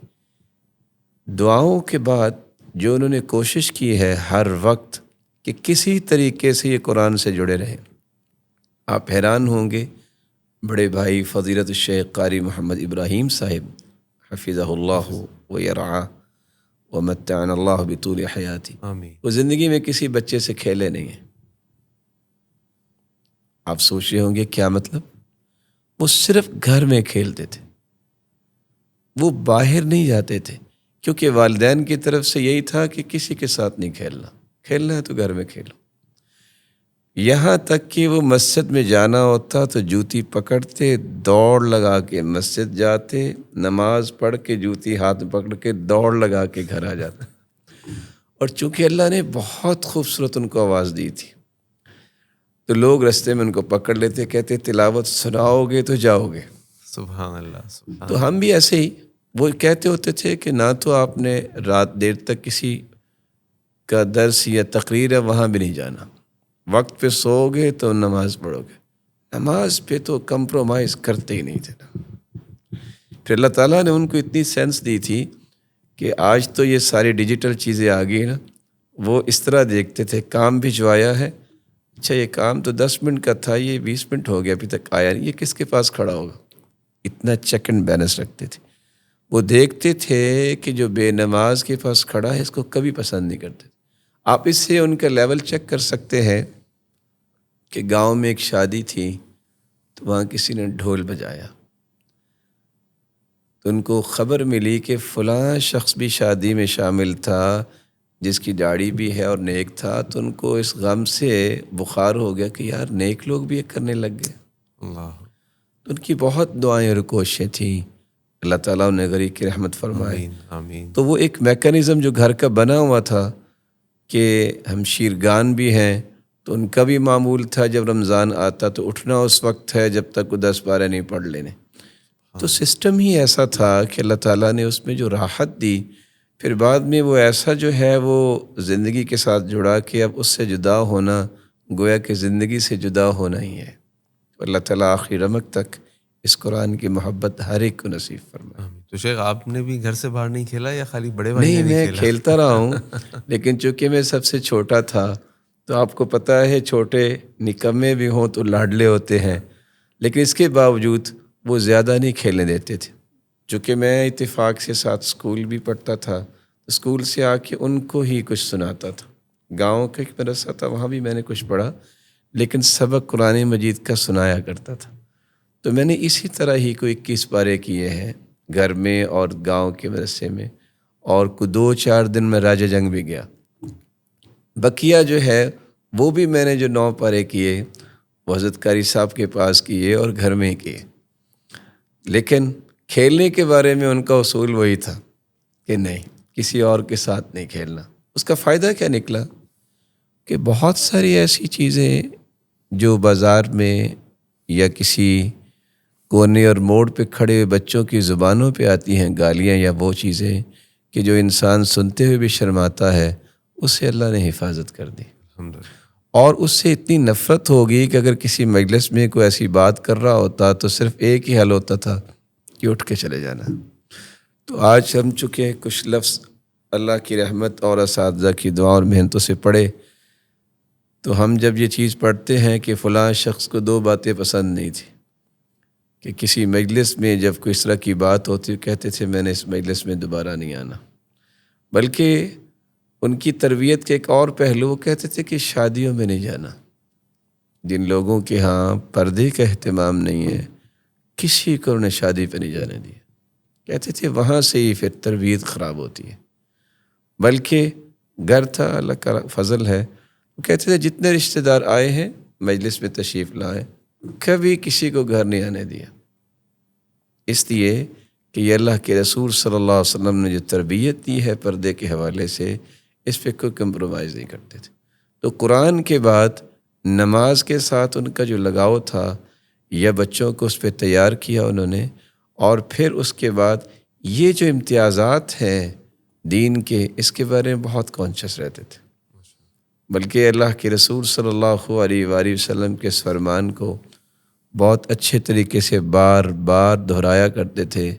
B: دعاؤں کے بعد جو انہوں نے کوشش کی ہے ہر وقت کہ کسی طریقے سے یہ قرآن سے جڑے رہیں. آپ حیران ہوں گے، بڑے بھائی فضیلت الشیخ قاری محمد ابراہیم صاحب حفظہ اللہ ویرعاہ ومتعنا اللہ بطول حیاتی،
A: آمین.
B: وہ زندگی میں کسی بچے سے کھیلے نہیں ہیں. آپ سوچ رہے ہوں گے کیا مطلب؟ وہ صرف گھر میں کھیلتے تھے، وہ باہر نہیں جاتے تھے، کیونکہ والدین کی طرف سے یہی تھا کہ کسی کے ساتھ نہیں کھیلنا، کھیلنا ہے تو گھر میں کھیلو. یہاں تک کہ وہ مسجد میں جانا ہوتا تو جوتی پکڑتے، دوڑ لگا کے مسجد جاتے، نماز پڑھ کے جوتی ہاتھ میں پکڑ کے دوڑ لگا کے گھر آ جاتا. اور چونکہ اللہ نے بہت خوبصورت ان کو آواز دی تھی، تو لوگ رستے میں ان کو پکڑ لیتے، کہتے تلاوت سناؤ گے تو جاؤ گے.
A: سبحان اللہ، سبحان.
B: تو ہم بھی ایسے ہی، وہ کہتے ہوتے تھے کہ نہ تو آپ نے رات دیر تک کسی کا درس یا تقریر ہے وہاں بھی نہیں جانا، وقت پہ سو گے تو نماز پڑھو گے. نماز پہ تو کمپرومائز کرتے ہی نہیں تھے. پھر اللہ تعالیٰ نے ان کو اتنی سینس دی تھی کہ آج تو یہ ساری ڈیجیٹل چیزیں آ گئی نا، وہ اس طرح دیکھتے تھے کام بھجوایا ہے، اچھا یہ کام تو 10 منٹ کا تھا، یہ 20 منٹ ہو گیا ابھی تک آیا نہیں، یہ کس کے پاس کھڑا ہوگا. اتنا چیک اینڈ بیلنس رکھتے تھے. وہ دیکھتے تھے کہ جو بے نماز کے پاس کھڑا ہے اس کو کبھی پسند نہیں کرتے. آپ اس سے ان کا لیول چیک کر سکتے ہیں کہ گاؤں میں ایک شادی تھی تو وہاں کسی نے ڈھول بجایا، تو ان کو خبر ملی کہ فلاں شخص بھی شادی میں شامل تھا جس کی داڑھی بھی ہے اور نیک تھا، تو ان کو اس غم سے بخار ہو گیا کہ یار نیک لوگ بھی یہ کرنے لگ گئے۔
A: اللہ،
B: تو ان کی بہت دعائیں اور کوششیں تھیں، اللہ تعالیٰ انہیں غریق کی رحمت فرمائے۔
A: آمین آمین۔
B: تو وہ ایک میکانزم جو گھر کا بنا ہوا تھا کہ ہم شیرگان بھی ہیں، تو ان کا بھی معمول تھا جب رمضان آتا تو اٹھنا اس وقت ہے جب تک وہ 10 12 نہیں پڑھ لینے۔ تو سسٹم ہی ایسا تھا کہ اللہ تعالیٰ نے اس میں جو راحت دی، پھر بعد میں وہ ایسا جو ہے وہ زندگی کے ساتھ جڑا کہ اب اس سے جدا ہونا گویا کہ زندگی سے جدا ہونا ہی ہے۔ اللہ تعالیٰ آخری رمق تک اس قرآن کی محبت ہر ایک کو نصیب فرمائے۔
A: آمین۔ تو شیخ آپ نے بھی گھر سے باہر نہیں کھیلا یا خالی بڑے بھائی نے
B: نہیں،
A: بھی
B: میں
A: کھیلا؟
B: کھیلتا رہا ہوں، لیکن چونکہ میں سب سے چھوٹا تھا تو آپ کو پتہ ہے چھوٹے نکمے بھی ہوں تو لاڈلے ہوتے ہیں، لیکن اس کے باوجود وہ زیادہ نہیں کھیلنے دیتے تھے۔ چونکہ میں اتفاق سے ساتھ اسکول بھی پڑھتا تھا، اسکول سے آ کے ان کو ہی کچھ سناتا تھا۔ گاؤں کا ایک مدرسہ تھا، وہاں بھی میں نے کچھ پڑھا، لیکن سبق قرآن مجید کا سنایا کرتا تھا۔ تو میں نے اسی طرح ہی کوئی 21 پارے کیے ہیں گھر میں اور گاؤں کے مدرسے میں، اور 2 4 دن میں راجہ جنگ بھی گیا۔ بقیہ جو ہے وہ بھی میں نے جو 9 پارے کیے وہ حضرت قاری صاحب کے پاس کیے اور گھر میں ہی کیے، لیکن کھیلنے کے بارے میں ان کا اصول وہی تھا کہ نہیں، کسی اور کے ساتھ نہیں کھیلنا۔ اس کا فائدہ کیا نکلا کہ بہت ساری ایسی چیزیں جو بازار میں یا کسی کونے اور موڑ پہ کھڑے ہوئے بچوں کی زبانوں پہ آتی ہیں، گالیاں یا وہ چیزیں کہ جو انسان سنتے ہوئے بھی شرماتا ہے، اسے اللہ نے حفاظت کر دی۔
A: الحمدللہ۔
B: اور اس سے اتنی نفرت ہوگی کہ اگر کسی مجلس میں کوئی ایسی بات کر رہا ہوتا تو صرف ایک ہی حل ہوتا تھا کہ اٹھ کے چلے جانا۔ تو آج ہم چکے کچھ لفظ اللہ کی رحمت اور اساتذہ کی دعا اور محنتوں سے پڑھے، تو ہم جب یہ چیز پڑھتے ہیں کہ فلاں شخص کو 2 باتیں پسند نہیں تھی، کہ کسی مجلس میں جب کوئی اس طرح کی بات ہوتی کہتے تھے میں نے اس مجلس میں دوبارہ نہیں آنا، بلکہ ان کی تربیت کے ایک اور پہلو وہ کہتے تھے کہ شادیوں میں نہیں جانا، جن لوگوں کے ہاں پردے کا اہتمام نہیں ہے کسی کو انہیں شادی پہ نہیں جانے دیا، کہتے تھے وہاں سے ہی پھر تربیت خراب ہوتی ہے۔ بلکہ گھر تھا، اللہ کا فضل ہے، وہ کہتے تھے جتنے رشتہ دار آئے ہیں مجلس میں تشریف لائے، کبھی کسی کو گھر نہیں آنے دیا، اس لیے کہ یہ اللہ کے رسول صلی اللہ علیہ وسلم نے جو تربیت دی ہے پردے کے حوالے سے، اس پہ کوئی کمپرومائز نہیں کرتے تھے۔ تو قرآن کے بعد نماز کے ساتھ ان کا جو لگاؤ تھا، یا بچوں کو اس پہ تیار کیا انہوں نے، اور پھر اس کے بعد یہ جو امتیازات ہیں دین کے، اس کے بارے میں بہت کانشیس رہتے تھے، بلکہ اللہ کے رسول صلی اللہ علیہ وآلہ وسلم کے اس فرمان کو بہت اچھے طریقے سے بار بار دہرایا کرتے تھے،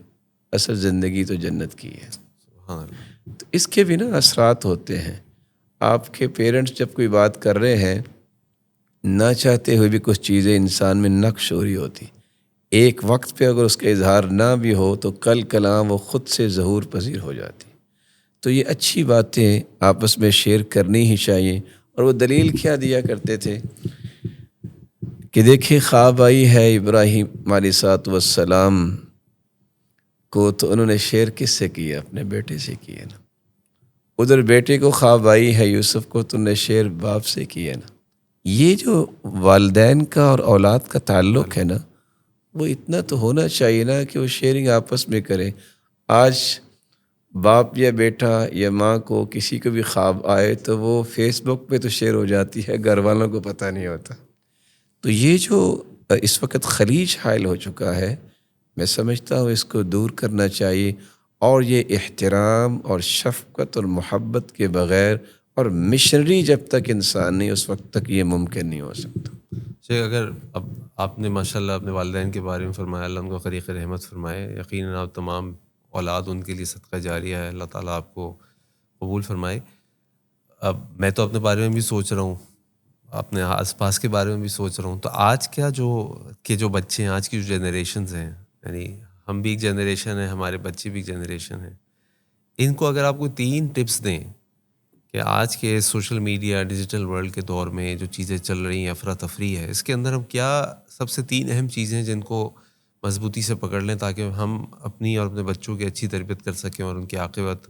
B: اصل زندگی تو جنت کی ہے۔
A: سبحان اللہ۔
B: تو اس کے بھی نا اثرات ہوتے ہیں۔ آپ کے پیرنٹس جب کوئی بات کر رہے ہیں، نہ چاہتے ہوئے بھی کچھ چیزیں انسان میں نقش ہو رہی ہوتی، ایک وقت پہ اگر اس کا اظہار نہ بھی ہو تو کل کلام وہ خود سے ظہور پذیر ہو جاتی۔ تو یہ اچھی باتیں آپس میں شیئر کرنی ہی چاہیے۔ اور وہ دلیل کیا دیا کرتے تھے کہ دیکھیں خواب آئی ہے ابراہیم علیہ السلام کو، تو انہوں نے شیئر کس سے کیا؟ اپنے بیٹے سے کیا نا۔ ادھر بیٹے کو خواب آئی ہے یوسف کو، تو انہوں نے شیئر باپ سے کیا نا۔ یہ جو والدین کا اور اولاد کا تعلق ہے نا، وہ اتنا تو ہونا چاہیے نا کہ وہ شیئرنگ آپس میں کرے۔ آج باپ یا بیٹا یا ماں کو کسی کو بھی خواب آئے تو وہ فیس بک پہ تو شیئر ہو جاتی ہے، گھر والوں کو پتہ نہیں ہوتا۔ تو یہ جو اس وقت خلیج حائل ہو چکا ہے، میں سمجھتا ہوں اس کو دور کرنا چاہیے، اور یہ احترام اور شفقت اور محبت کے بغیر اور مشنری جب تک انسان نہیں اس وقت تک یہ ممکن نہیں ہو سکتا۔
A: شیخ اگر اب آپ نے ماشاءاللہ اپنے والدین کے بارے میں فرمایا، اللہ ان کو قریق رحمت فرمائے، یقیناً آپ تمام اولاد ان کے لیے صدقہ جاریہ ہے، اللہ تعالیٰ آپ کو قبول فرمائے۔ اب میں تو اپنے بارے میں بھی سوچ رہا ہوں، اپنے آس پاس کے بارے میں بھی سوچ رہا ہوں، تو آج کیا جو بچے ہیں، آج کی جو جنریشنز ہیں، یعنی ہم بھی ایک جنریشن ہے، ہمارے بچے بھی ایک جنریشن ہیں، ان کو اگر آپ کو 3 ٹپس دیں کہ آج کے سوشل میڈیا ڈیجیٹل ورلڈ کے دور میں جو چیزیں چل رہی ہیں، افراتفری ہے، اس کے اندر ہم کیا سب سے 3 اہم چیزیں جن کو مضبوطی سے پکڑ لیں تاکہ ہم اپنی اور اپنے بچوں کی اچھی تربیت کر سکیں اور ان کی عاقبت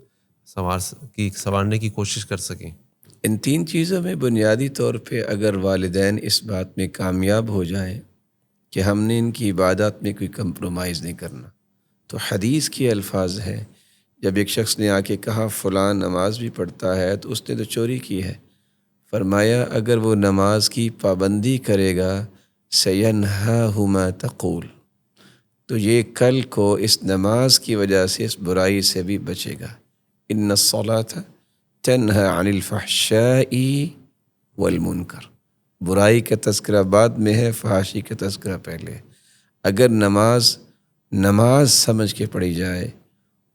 A: سنوارنے کی کوشش کر سکیں؟
B: ان 3 چیزوں میں بنیادی طور پہ اگر والدین اس بات میں کامیاب ہو جائیں کہ ہم نے ان کی عبادات میں کوئی کمپرومائز نہیں کرنا، تو حدیث کی الفاظ ہے، جب ایک شخص نے آ کے کہا فلاں نماز بھی پڑھتا ہے تو اس نے تو چوری کی ہے، فرمایا اگر وہ نماز کی پابندی کرے گا سینہاہ ما تقول، تو یہ کل کو اس نماز کی وجہ سے اس برائی سے بھی بچے گا۔ ان الصلاۃ تنہی عن الفحشاء والمنکر، برائی کا تذکرہ بعد میں ہے، فحاشی کا تذکرہ پہلے۔ اگر نماز سمجھ کے پڑھی جائے،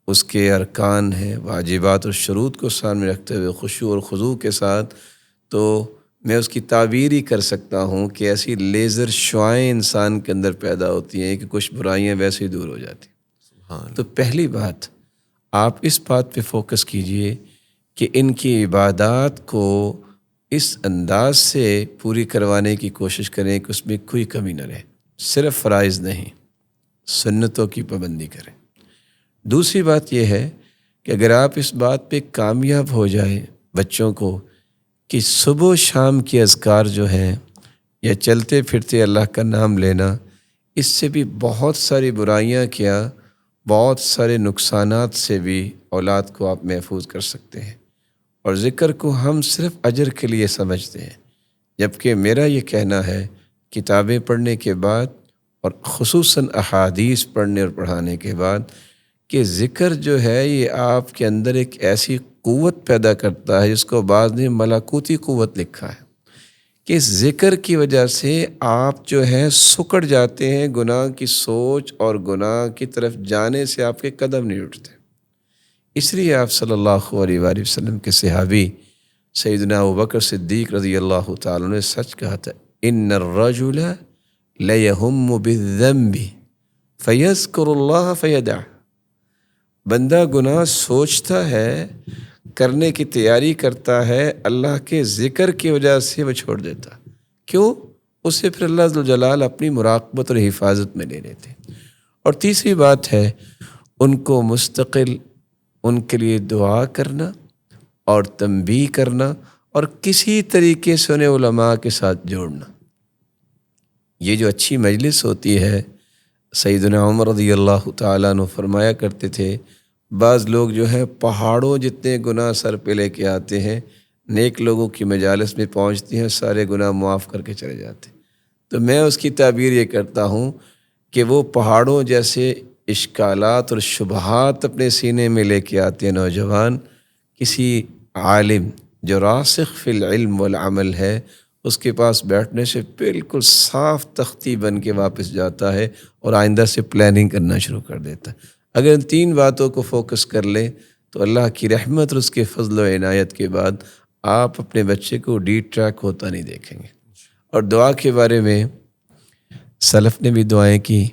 B: اس کے ارکان ہیں، واجبات اور شروط کو سامنے رکھتے ہوئے خشوع اور خضوع کے ساتھ، تو میں اس کی تعبیر ہی کر سکتا ہوں کہ ایسی لیزر شعائیں انسان کے اندر پیدا ہوتی ہیں کہ کچھ برائیاں ویسے ہی دور ہو جاتی ہیں۔ تو پہلی بات آپ اس بات پہ فوکس کیجئے کہ ان کی عبادات کو اس انداز سے پوری کروانے کی کوشش کریں کہ اس میں کوئی کمی نہ رہے، صرف فرائض نہیں، سنتوں کی پابندی کریں۔ دوسری بات یہ ہے کہ اگر آپ اس بات پہ کامیاب ہو جائیں بچوں کو کہ صبح و شام کے اذکار جو ہیں یا چلتے پھرتے اللہ کا نام لینا، اس سے بھی بہت ساری برائیاں کیا بہت سارے نقصانات سے بھی اولاد کو آپ محفوظ کر سکتے ہیں۔ اور ذکر کو ہم صرف اجر کے لیے سمجھتے ہیں، جبکہ میرا یہ کہنا ہے کتابیں پڑھنے کے بعد اور خصوصاً احادیث پڑھنے اور پڑھانے کے بعد کہ ذکر جو ہے یہ آپ کے اندر ایک ایسی قوت پیدا کرتا ہے جس کو بعض نے ملکوتی قوت لکھا ہے، کہ اس ذکر کی وجہ سے آپ جو ہیں سکڑ جاتے ہیں، گناہ کی سوچ اور گناہ کی طرف جانے سے آپ کے قدم نہیں اٹھتے۔ اس لیے آپ صلی اللہ علیہ وآلہ وسلم کے صحابی سیدنا ابوبکر صدیق رضی اللہ تعالیٰ نے سچ کہا تھا، ان الرجل لیہم بالذنب فیذکر اللہ فیدع، بندہ گناہ سوچتا ہے، کرنے کی تیاری کرتا ہے، اللہ کے ذکر کی وجہ سے وہ چھوڑ دیتا۔ کیوں؟ اسے پھر اللہ ذو الجلال اپنی مراقبت اور حفاظت میں لے لیتے۔ اور تیسری بات ہے ان کو مستقل ان کے لیے دعا کرنا اور تنبیہ کرنا اور کسی طریقے سے انہیں علماء کے ساتھ جوڑنا۔ یہ جو اچھی مجلس ہوتی ہے، سیدنا عمر رضی اللہ تعالیٰ عنہ فرمایا کرتے تھے بعض لوگ جو ہیں پہاڑوں جتنے گناہ سر پہ لے کے آتے ہیں، نیک لوگوں کی مجالس میں پہنچتی ہیں، سارے گناہ معاف کر کے چلے جاتے ہیں۔ تو میں اس کی تعبیر یہ کرتا ہوں کہ وہ پہاڑوں جیسے اشکالات اور شبہات اپنے سینے میں لے کے آتے ہیں نوجوان، کسی عالم جو راسخ فی العلم والعمل ہے اس کے پاس بیٹھنے سے بالکل صاف تختی بن کے واپس جاتا ہے اور آئندہ سے پلاننگ کرنا شروع کر دیتا ہے۔ اگر ان 3 باتوں کو فوکس کر لیں تو اللہ کی رحمت اور اس کے فضل و عنایت کے بعد آپ اپنے بچے کو ڈی ٹریک ہوتا نہیں دیکھیں گے۔ اور دعا کے بارے میں سلف نے بھی دعائیں کی،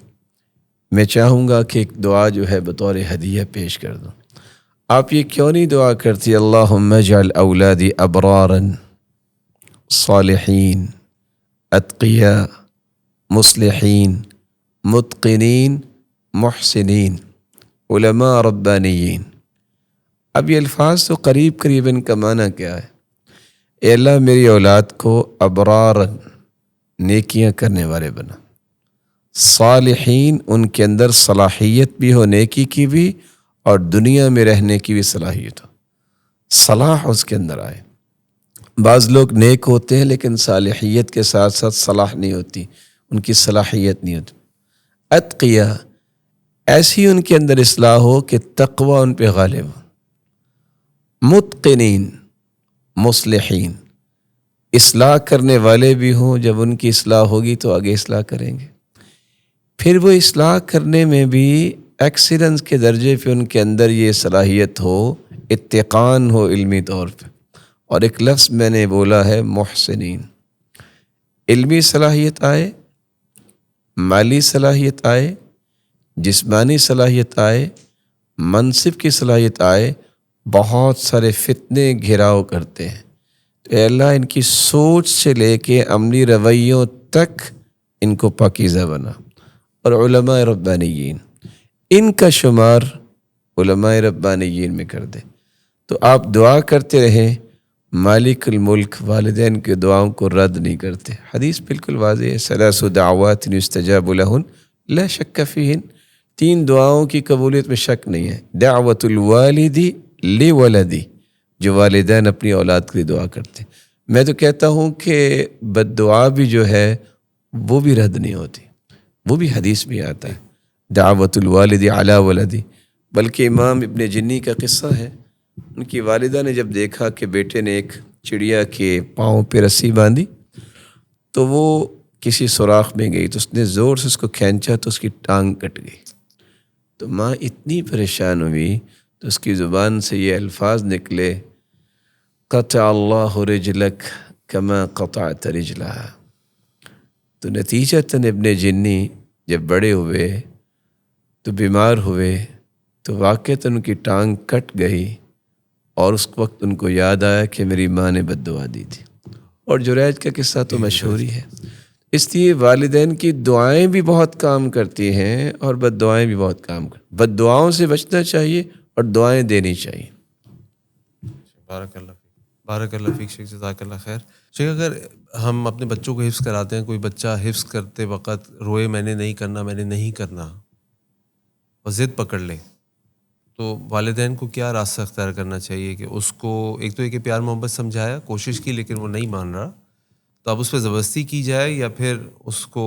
B: میں چاہوں گا کہ ایک دعا جو ہے بطور ہدیہ پیش کر دوں۔ آپ یہ کیوں نہیں دعا کرتی اللہم اجعل اولادی ابرارا صالحین اتقیاء مصلحین متقنین محسنین علماء ربانیین۔ اب یہ الفاظ تو قریب ان کا معنی کیا ہے؟ اے اللہ میری اولاد کو ابرارا نیکیاں کرنے والے بنا، صالحین ان کے اندر صلاحیت بھی ہو نیکی کی بھی اور دنیا میں رہنے کی بھی صلاحیت ہو، صلاح اس کے اندر آئے۔ بعض لوگ نیک ہوتے ہیں لیکن صالحیت کے ساتھ ساتھ صلاح نہیں ہوتی، ان کی صلاحیت نہیں ہوتی۔ اتقیاء ایسی ان کے اندر اصلاح ہو کہ تقوی ان پہ غالب ہو۔ متقنین مصلحین اصلاح کرنے والے بھی ہوں، جب ان کی اصلاح ہوگی تو آگے اصلاح کریں گے۔ پھر وہ اصلاح کرنے میں بھی ایکسیلنس کے درجے پہ ان کے اندر یہ صلاحیت ہو، اتقان ہو علمی طور پہ۔ اور ایک لفظ میں نے بولا ہے محسنین، علمی صلاحیت آئے، مالی صلاحیت آئے، جسمانی صلاحیت آئے، منصب کی صلاحیت آئے، بہت سارے فتنے گھیراؤ کرتے ہیں۔ تو اے اللہ ان کی سوچ سے لے کے عملی رویوں تک ان کو پاکیزہ بنا، اور علماء ربانیین، ان کا شمار علماء ربانیین میں کر دیں تو آپ دعا کرتے رہیں، مالک الملک والدین کی دعاؤں کو رد نہیں کرتے۔ حدیث بالکل واضح ہے، ثلاث دعوات یستجاب لہن لا شک فیہن، 3 دعاؤں کی قبولیت میں شک نہیں ہے۔ دعوت الوالدی لولدی، جو والدین اپنی اولاد کے لیے دعا کرتے ہیں۔ میں تو کہتا ہوں کہ بد دعا بھی جو ہے وہ بھی رد نہیں ہوتی، وہ بھی حدیث میں آتا ہے، دعوت الوالدی علی ولدی۔ بلکہ امام ابن جنی کا قصہ ہے، ان کی والدہ نے جب دیکھا کہ بیٹے نے ایک چڑیا کے پاؤں پہ رسی باندھی تو وہ کسی سوراخ میں گئی، تو اس نے زور سے اس کو کھینچا تو اس کی ٹانگ کٹ گئی۔ تو ماں اتنی پریشان ہوئی تو اس کی زبان سے یہ الفاظ نکلے، قطع اللہ رجلک کما قطعت رجلہا۔ تو نتیجتاً ابن جنی جب بڑے ہوئے تو بیمار ہوئے تو واقعتاً ان کی ٹانگ کٹ گئی، اور اس وقت ان کو یاد آیا کہ میری ماں نے بد دعا دی تھی۔ اور جریج کا قصہ تو مشہور ہی ہے۔ اس لیے والدین کی دعائیں بھی بہت کام کرتی ہیں اور بد دعائیں بھی بہت کام کرتی ہیں۔ بد دعاؤں سے بچنا چاہیے اور دعائیں دینی چاہیے۔
A: بارک اللہ فیک، بارک اللہ فیک شیخ، جزاک اللہ خیر۔ شیخ، اگر ہم اپنے بچوں کو حفظ کراتے ہیں، کوئی بچہ حفظ کرتے وقت روئے میں نے نہیں کرنا، میں نے نہیں کرنا، اور ضد پکڑ لے، تو والدین کو کیا راستہ اختیار کرنا چاہیے کہ اس کو ایک تو یہ کہ پیار محبت سمجھایا، کوشش کی لیکن وہ نہیں مان رہا، تو اب اس پہ زبردستی کی جائے یا پھر اس کو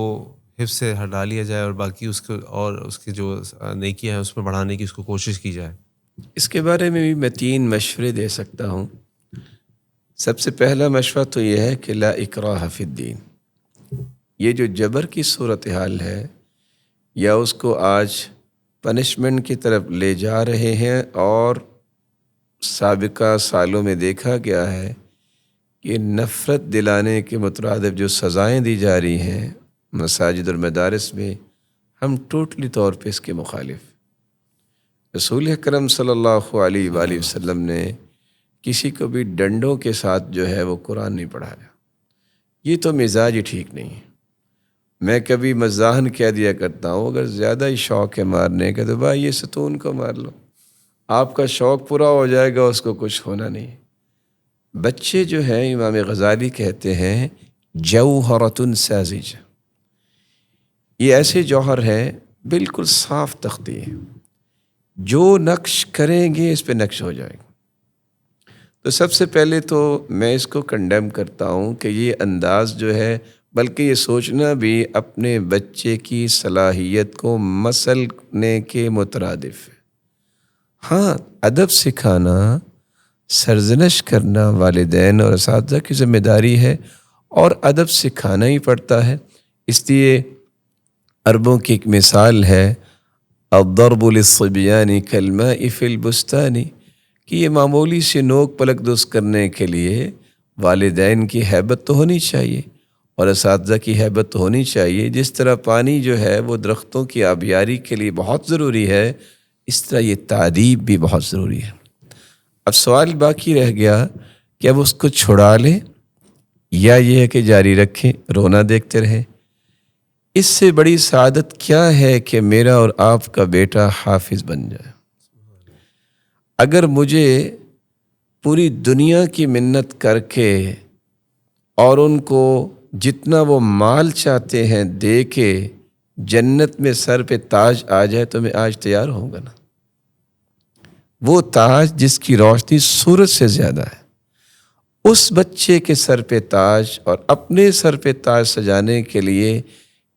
A: حفظ سے ہٹا لیا جائے اور باقی اس کو اور اس کی جو نیکیاں ہیں اس میں بڑھانے کی اس کو کوشش کی جائے؟
B: اس کے بارے میں بھی میں 3 مشورے دے سکتا ہوں۔ سب سے پہلا مشورہ تو یہ ہے کہ لا اکراہ فی الدین۔ یہ جو جبر کی صورتحال ہے، یا اس کو آج پنشمنٹ کی طرف لے جا رہے ہیں، اور سابقہ سالوں میں دیکھا گیا ہے کہ نفرت دلانے کے مترادف جو سزائیں دی جا رہی ہیں مساجد اور مدارس میں، ہم ٹوٹلی طور پہ اس کے مخالف۔ رسول اکرم صلی اللہ علیہ وآلہ وسلم نے کسی کو بھی ڈنڈوں کے ساتھ جو ہے وہ قرآن نہیں پڑھایا۔ یہ تو مزاج ہی ٹھیک نہیں ہے۔ میں کبھی مزاحن کہہ دیا کرتا ہوں، اگر زیادہ ہی شوق ہے مارنے کا تو بھائی یہ ستون کو مار لو، آپ کا شوق پورا ہو جائے گا، اس کو کچھ ہونا نہیں۔ بچے جو ہیں، امام غزالی کہتے ہیں جوہرۃ ساذج، یہ ایسے جوہر ہیں بالکل صاف تختی ہے، جو نقش کریں گے اس پہ نقش ہو جائے گا۔ تو سب سے پہلے تو میں اس کو کنڈیم کرتا ہوں کہ یہ انداز جو ہے، بلکہ یہ سوچنا بھی اپنے بچے کی صلاحیت کو مسلنے کے مترادف ہے۔ ہاں، ادب سکھانا، سرزنش کرنا والدین اور اساتذہ کی ذمہ داری ہے، اور ادب سکھانا ہی پڑتا ہے۔ اس لیے عربوں کی ایک مثال ہے، الضرب للصبیان کالماء فی البستان، کہ یہ معمولی سی نوک پلک درست کرنے کے لیے والدین کی ہیبت تو ہونی چاہیے اور اساتذہ کی ہیبت تو ہونی چاہیے۔ جس طرح پانی جو ہے وہ درختوں کی آبیاری کے لیے بہت ضروری ہے، اس طرح یہ تادیب بھی بہت ضروری ہے۔ اب سوال باقی رہ گیا کہ اب اس کو چھڑا لیں یا یہ ہے کہ جاری رکھیں، رونا دیکھتے رہیں۔ اس سے بڑی سعادت کیا ہے کہ میرا اور آپ کا بیٹا حافظ بن جائے۔ اگر مجھے پوری دنیا کی منت کر کے اور ان کو جتنا وہ مال چاہتے ہیں دے کے جنت میں سر پہ تاج آ جائے تو میں آج تیار ہوں گا نا۔ وہ تاج جس کی روشنی سورج سے زیادہ ہے، اس بچے کے سر پہ تاج اور اپنے سر پہ تاج سجانے کے لیے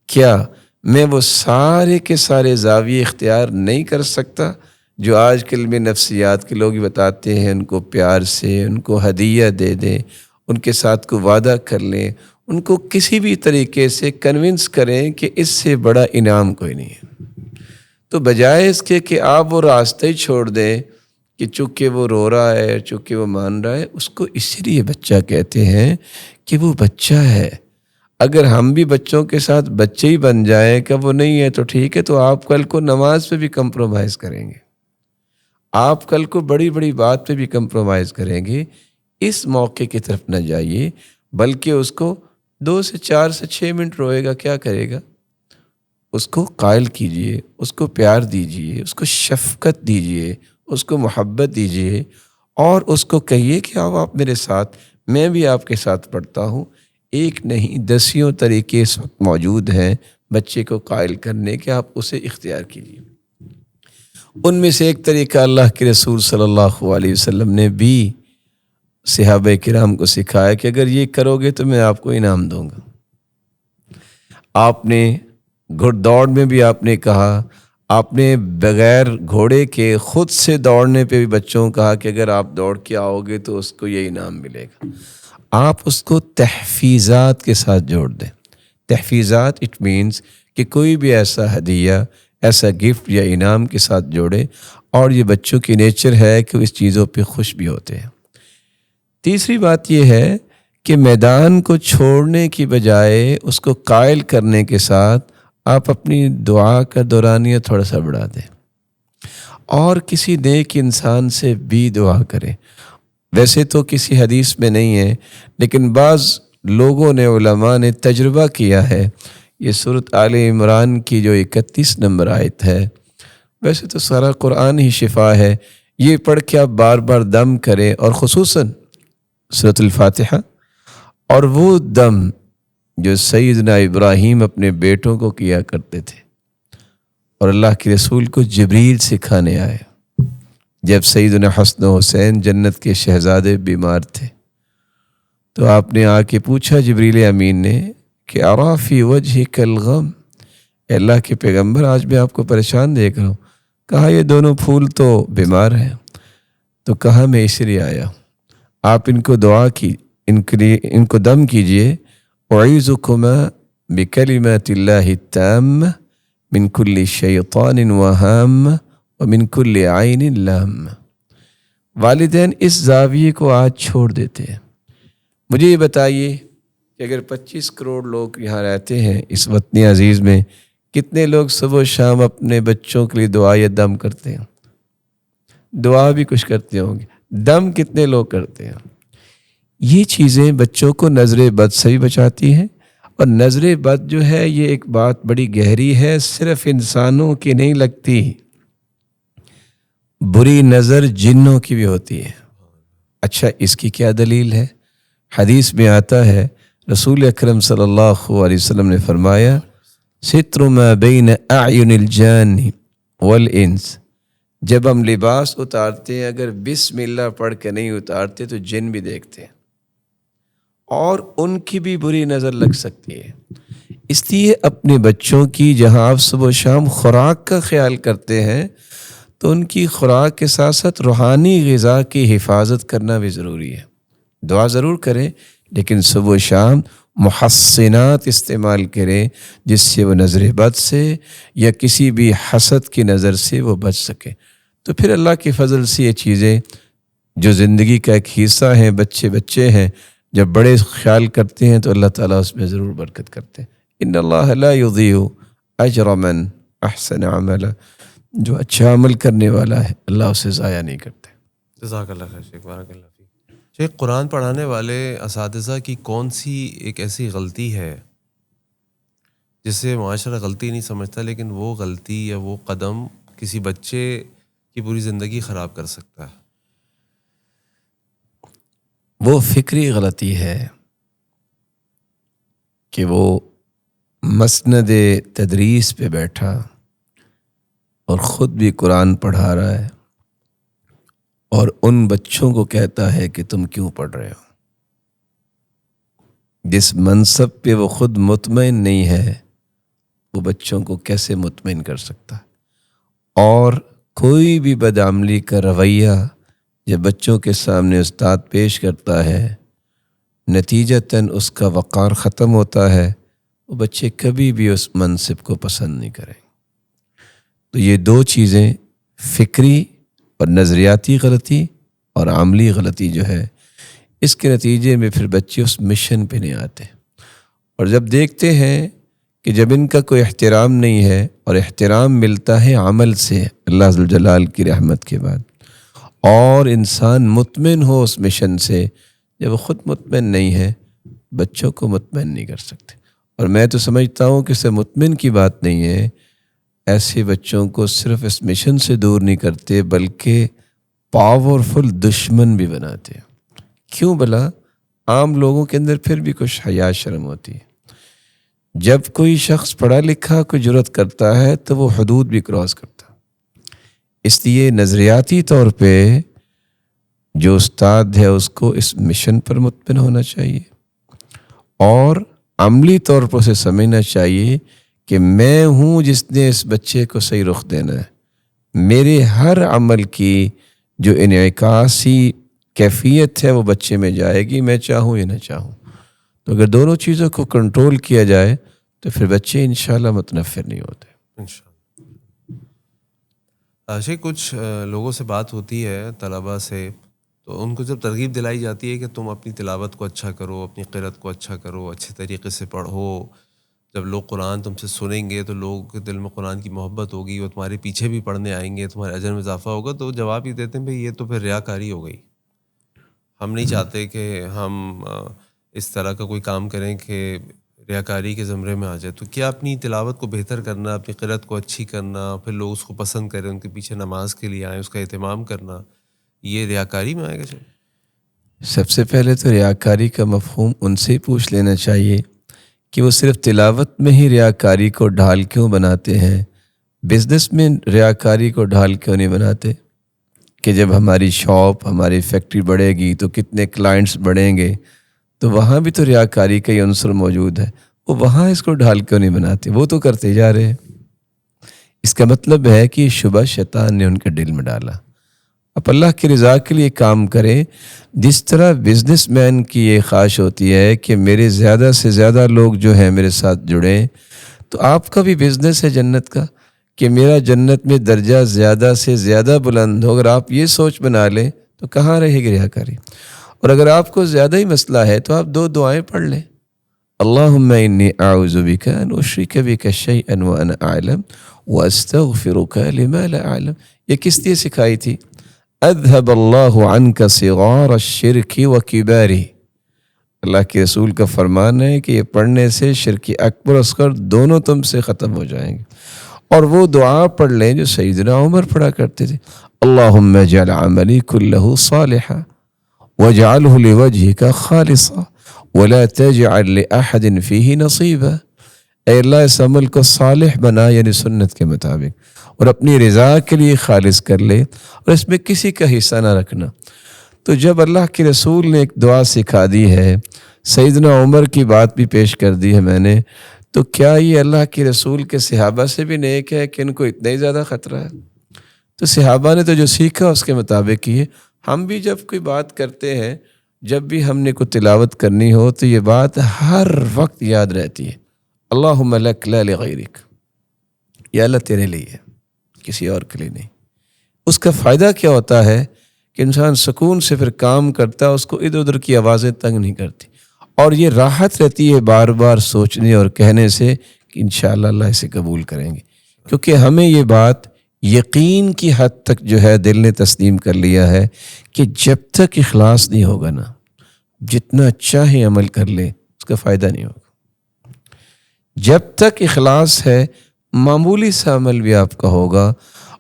B: کیا میں وہ سارے کے سارے زاویے اختیار نہیں کر سکتا جو آج کل میں نفسیات کے لوگ بتاتے ہیں؟ ان کو پیار سے ان کو ہدیہ دے دیں، ان کے ساتھ کو وعدہ کر لیں، ان کو کسی بھی طریقے سے کنونس کریں کہ اس سے بڑا انعام کوئی نہیں ہے۔ تو بجائے اس کے کہ آپ وہ راستہ ہی چھوڑ دیں کہ چونکہ وہ رو رہا ہے، چونکہ وہ مان رہا ہے، اس کو اس لیے بچہ کہتے ہیں کہ وہ بچہ ہے۔ اگر ہم بھی بچوں کے ساتھ بچے ہی بن جائیں کہ وہ نہیں ہے تو ٹھیک ہے، تو آپ کل کو نماز پہ بھی کمپرومائز کریں گے، آپ کل کو بڑی بڑی بات پہ بھی کمپرومائز کریں گے۔ اس موقع کی طرف نہ جائیے، بلکہ اس کو 2 سے 4 سے 6 منٹ روئے گا، کیا کرے گا؟ اس کو قائل کیجئے، اس کو پیار دیجئے، اس کو شفقت دیجئے، اس کو محبت دیجئے، اور اس کو کہیے کہ آؤ آپ میرے ساتھ، میں بھی آپ کے ساتھ پڑھتا ہوں۔ ایک نہیں دسیوں طریقے اس وقت موجود ہیں بچے کو قائل کرنے کے، آپ اسے اختیار کیجیے۔ ان میں سے ایک طریقہ اللہ کے رسول صلی اللہ علیہ وسلم نے بھی صحابہ کرام کو سکھایا کہ اگر یہ کرو گے تو میں آپ کو انعام دوں گا۔ آپ نے گھڑ دوڑ میں بھی آپ نے کہا، آپ نے بغیر گھوڑے کے خود سے دوڑنے پہ بھی بچوں کو کہا کہ اگر آپ دوڑ کے آؤ گے تو اس کو یہ انعام ملے گا۔ آپ اس کو تحفیظات کے ساتھ جوڑ دیں۔ تحفیظات اٹ مینس کہ کوئی بھی ایسا ہدیہ، ایسا گفٹ یا انعام کے ساتھ جوڑے، اور یہ بچوں کی نیچر ہے کہ وہ اس چیزوں پہ خوش بھی ہوتے ہیں۔ تیسری بات یہ ہے کہ میدان کو چھوڑنے کی بجائے اس کو قائل کرنے کے ساتھ آپ اپنی دعا کا دورانیہ تھوڑا سا بڑھا دیں، اور کسی نیک انسان سے بھی دعا کریں۔ ویسے تو کسی حدیث میں نہیں ہے، لیکن بعض لوگوں نے، علماء نے تجربہ کیا ہے۔ یہ سورۃ آل عمران کی جو 31 نمبر آیت ہے، ویسے تو سارا قرآن ہی شفا ہے، یہ پڑھ کے آپ بار بار دم کریں، اور خصوصاً سورۃ الفاتحہ، اور وہ دم جو سیدنا ابراہیم اپنے بیٹوں کو کیا کرتے تھے، اور اللہ کے رسول کو جبریل سکھانے آئے جب سیدنا حسن و حسین جنت کے شہزادے بیمار تھے، تو آپ نے آ کے پوچھا جبریل امین نے کہ ارا فی وجہک الغم، اے اللہ کے پیغمبر آج میں آپ کو پریشان دیکھ رہا ہوں۔ کہا یہ دونوں پھول تو بیمار ہیں۔ تو کہا میں اس لیے آیا ہوں، آپ ان کو دعا کی، ان کو دم کیجئے، اعیذکما بکلمات اللہ التامہ من کل شیطان وہام ومن کل عین لام۔ والدین اس زاویے کو آج چھوڑ دیتے ہیں۔ مجھے یہ بتائیے کہ اگر 25 کروڑ لوگ یہاں رہتے ہیں اس وطن عزیز میں، کتنے لوگ صبح و شام اپنے بچوں کے لیے دعا یا دم کرتے ہیں؟ دعا بھی کچھ کرتے ہوں گے، دم کتنے لوگ کرتے ہیں؟ یہ چیزیں بچوں کو نظر بد سے بھی بچاتی ہیں، اور نظر بد جو ہے یہ ایک بات بڑی گہری ہے، صرف انسانوں کی نہیں لگتی، بری نظر جنوں کی بھی ہوتی ہے۔ اچھا، اس کی کیا دلیل ہے؟ حدیث میں آتا ہے، رسول اکرم صلی اللہ علیہ وسلم نے فرمایا، ستر ما بین اعین الجان والانس، جب ہم لباس اتارتے ہیں اگر بسم اللہ پڑھ کے نہیں اتارتے تو جن بھی دیکھتے ہیں، اور ان کی بھی بری نظر لگ سکتی ہے۔ اس لیے اپنے بچوں کی جہاں آپ صبح و شام خوراک کا خیال کرتے ہیں، تو ان کی خوراک کے ساتھ ساتھ روحانی غذا کی حفاظت کرنا بھی ضروری ہے۔ دعا ضرور کریں، لیکن صبح و شام محسنات استعمال کریں جس سے وہ نظر بد سے یا کسی بھی حسد کی نظر سے وہ بچ سکے۔ تو پھر اللہ کے فضل سے یہ چیزیں جو زندگی کا ایک حصہ ہیں، بچے ہیں، جب بڑے خیال کرتے ہیں تو اللہ تعالیٰ اس میں ضرور برکت کرتے ہیں۔ ان اللہ لا یضیع اجر من احسن عملا، جو اچھا عمل کرنے والا ہے اللہ اسے ضائع نہیں کرتے۔
A: جزاک اللہ خیر شیخ، بارک اللہ فیک۔ شیخ، قرآن پڑھانے والے اساتذہ کی کون سی ایک ایسی غلطی ہے جسے معاشرہ غلطی نہیں سمجھتا، لیکن وہ غلطی یا وہ قدم کسی بچے کی پوری زندگی خراب کر سکتا ہے؟
B: وہ فکری غلطی ہے کہ وہ مسند تدریس پہ بیٹھا اور خود بھی قرآن پڑھا رہا ہے، اور ان بچوں کو کہتا ہے کہ تم کیوں پڑھ رہے ہو۔ جس منصب پہ وہ خود مطمئن نہیں ہے، وہ بچوں کو کیسے مطمئن کر سکتا ہے؟ اور کوئی بھی بدعملی کا رویہ جب بچوں کے سامنے استاد پیش کرتا ہے، نتیجتاً اس کا وقار ختم ہوتا ہے، وہ بچے کبھی بھی اس منصب کو پسند نہیں کریں۔ تو یہ دو چیزیں، فکری اور نظریاتی غلطی اور عملی غلطی جو ہے، اس کے نتیجے میں پھر بچے اس مشن پہ نہیں آتے، اور جب دیکھتے ہیں کہ جب ان کا کوئی احترام نہیں ہے، اور احترام ملتا ہے عمل سے اللہ ذوالجلال کی رحمت کے بعد، اور انسان مطمئن ہو اس مشن سے، جب وہ خود مطمئن نہیں ہے بچوں کو مطمئن نہیں کر سکتے۔ اور میں تو سمجھتا ہوں کہ اس سے مطمئن کی بات نہیں ہے، ایسے بچوں کو صرف اس مشن سے دور نہیں کرتے بلکہ پاورفل دشمن بھی بناتے ہیں۔ کیوں بھلا؟ عام لوگوں کے اندر پھر بھی کچھ حیا شرم ہوتی ہے۔ جب کوئی شخص پڑھا لکھا کوئی جرات کرتا ہے تو وہ حدود بھی کراس کرتا ہے۔ اس لیے نظریاتی طور پہ جو استاد ہے اس کو اس مشن پر مطمئن ہونا چاہیے، اور عملی طور پر اسے سمجھنا چاہیے کہ میں ہوں جس نے اس بچے کو صحیح رخ دینا ہے۔ میرے ہر عمل کی جو انعکاسی کیفیت ہے وہ بچے میں جائے گی، میں چاہوں یا نہ چاہوں۔ تو اگر دونوں چیزوں کو کنٹرول کیا جائے تو پھر بچے انشاءاللہ متنفر نہیں ہوتے
A: انشاءاللہ۔ شیخ، کچھ لوگوں سے بات ہوتی ہے، طلباء سے، تو ان کو جب ترغیب دلائی جاتی ہے کہ تم اپنی تلاوت کو اچھا کرو، اپنی قرأت کو اچھا کرو، اچھے طریقے سے پڑھو، جب لوگ قرآن تم سے سنیں گے تو لوگوں کے دل میں قرآن کی محبت ہوگی، وہ تمہارے پیچھے بھی پڑھنے آئیں گے، تمہارے اجر میں اضافہ ہوگا، تو جواب یہ دیتے ہیں بھئی یہ تو پھر ریاکاری ہو گئی، ہم نہیں چاہتے کہ ہم اس طرح کا کوئی کام کریں کہ ریاکاری کے زمرے میں آ جائے۔ تو کیا اپنی تلاوت کو بہتر کرنا، اپنی قرأت کو اچھی کرنا، پھر لوگ اس کو پسند کریں، ان کے پیچھے نماز کے لیے آئیں، اس کا اہتمام کرنا، یہ ریاکاری میں آئے گا؟
B: سب سے پہلے تو ریاکاری کا مفہوم ان سے پوچھ لینا چاہیے کہ وہ صرف تلاوت میں ہی ریاکاری کو ڈھال کیوں بناتے ہیں، بزنس میں ریاکاری کو ڈھال کیوں نہیں بناتے کہ جب ہماری شاپ، ہماری فیکٹری بڑھے گی تو کتنے کلائنٹس بڑھیں گے، تو وہاں بھی تو ریاکاری کا یہ عنصر موجود ہے، وہ وہاں اس کو ڈھال کیوں نہیں بناتے؟ وہ تو کرتے جا رہے ہیں۔ اس کا مطلب ہے کہ شبہ شیطان نے ان کے دل میں ڈالا۔ اب اللہ کی رضا کے لیے کام کریں۔ جس طرح بزنس مین کی یہ خواہش ہوتی ہے کہ میرے زیادہ سے زیادہ لوگ جو ہیں میرے ساتھ جڑیں، تو آپ کا بھی بزنس ہے جنت کا کہ میرا جنت میں درجہ زیادہ سے زیادہ بلند ہو۔ اگر آپ یہ سوچ بنا لیں تو کہاں رہے گی ریاکاری؟ اور اگر آپ کو زیادہ ہی مسئلہ ہے تو آپ 2 دعائیں پڑھ لیں، اللہم انی اعوذ بک ان اشرک بک شیئا وانا اعلم واستغفرک لما لا اعلم۔ یہ کس لیے سکھائی تھی؟ اذهب اللہ عنک صغار الشرک وکبارہ۔ اللہ کے رسول کا فرمان ہے کہ یہ پڑھنے سے شرک اکبر اصغر دونوں تم سے ختم ہو جائیں گے۔ اور وہ دعا پڑھ لیں جو سیدنا عمر پڑھا کرتے تھے، اللہم اجعل عملی کلہ صالحا واجعلہ لوجہک خالصا ولا تجعل لأحد فیہ نصیبا۔ اے اللہ اس عمل کو صالح بنا، یعنی سنت کے مطابق، اور اپنی رضا کے لیے خالص کر لے، اور اس میں کسی کا حصہ نہ رکھنا۔ تو جب اللہ کے رسول نے ایک دعا سکھا دی ہے، سیدنا عمر کی بات بھی پیش کر دی ہے میں نے، تو کیا یہ اللہ کے رسول کے صحابہ سے بھی نیک ہے کہ ان کو اتنا ہی زیادہ خطرہ ہے؟ تو صحابہ نے تو جو سیکھا اس کے مطابق کیے۔ ہم بھی جب کوئی بات کرتے ہیں، جب بھی ہم نے کوئی تلاوت کرنی ہو تو یہ بات ہر وقت یاد رہتی ہے، اللہم لک لا لغیرک، یا اللہ تیرے لیے ہے، کسی اور کے لیے نہیں۔ اس کا فائدہ کیا ہوتا ہے کہ انسان سکون سے پھر کام کرتا ہے، اس کو ادھر ادھر کی آوازیں تنگ نہیں کرتی، اور یہ راحت رہتی ہے بار بار سوچنے اور کہنے سے کہ انشاءاللہ اللہ اسے قبول کریں گے، کیونکہ ہمیں یہ بات یقین کی حد تک جو ہے دل نے تسلیم کر لیا ہے کہ جب تک اخلاص نہیں ہوگا نا، جتنا چاہے عمل کر لے اس کا فائدہ نہیں ہوگا۔ جب تک اخلاص ہے معمولی سا عمل بھی آپ کا ہوگا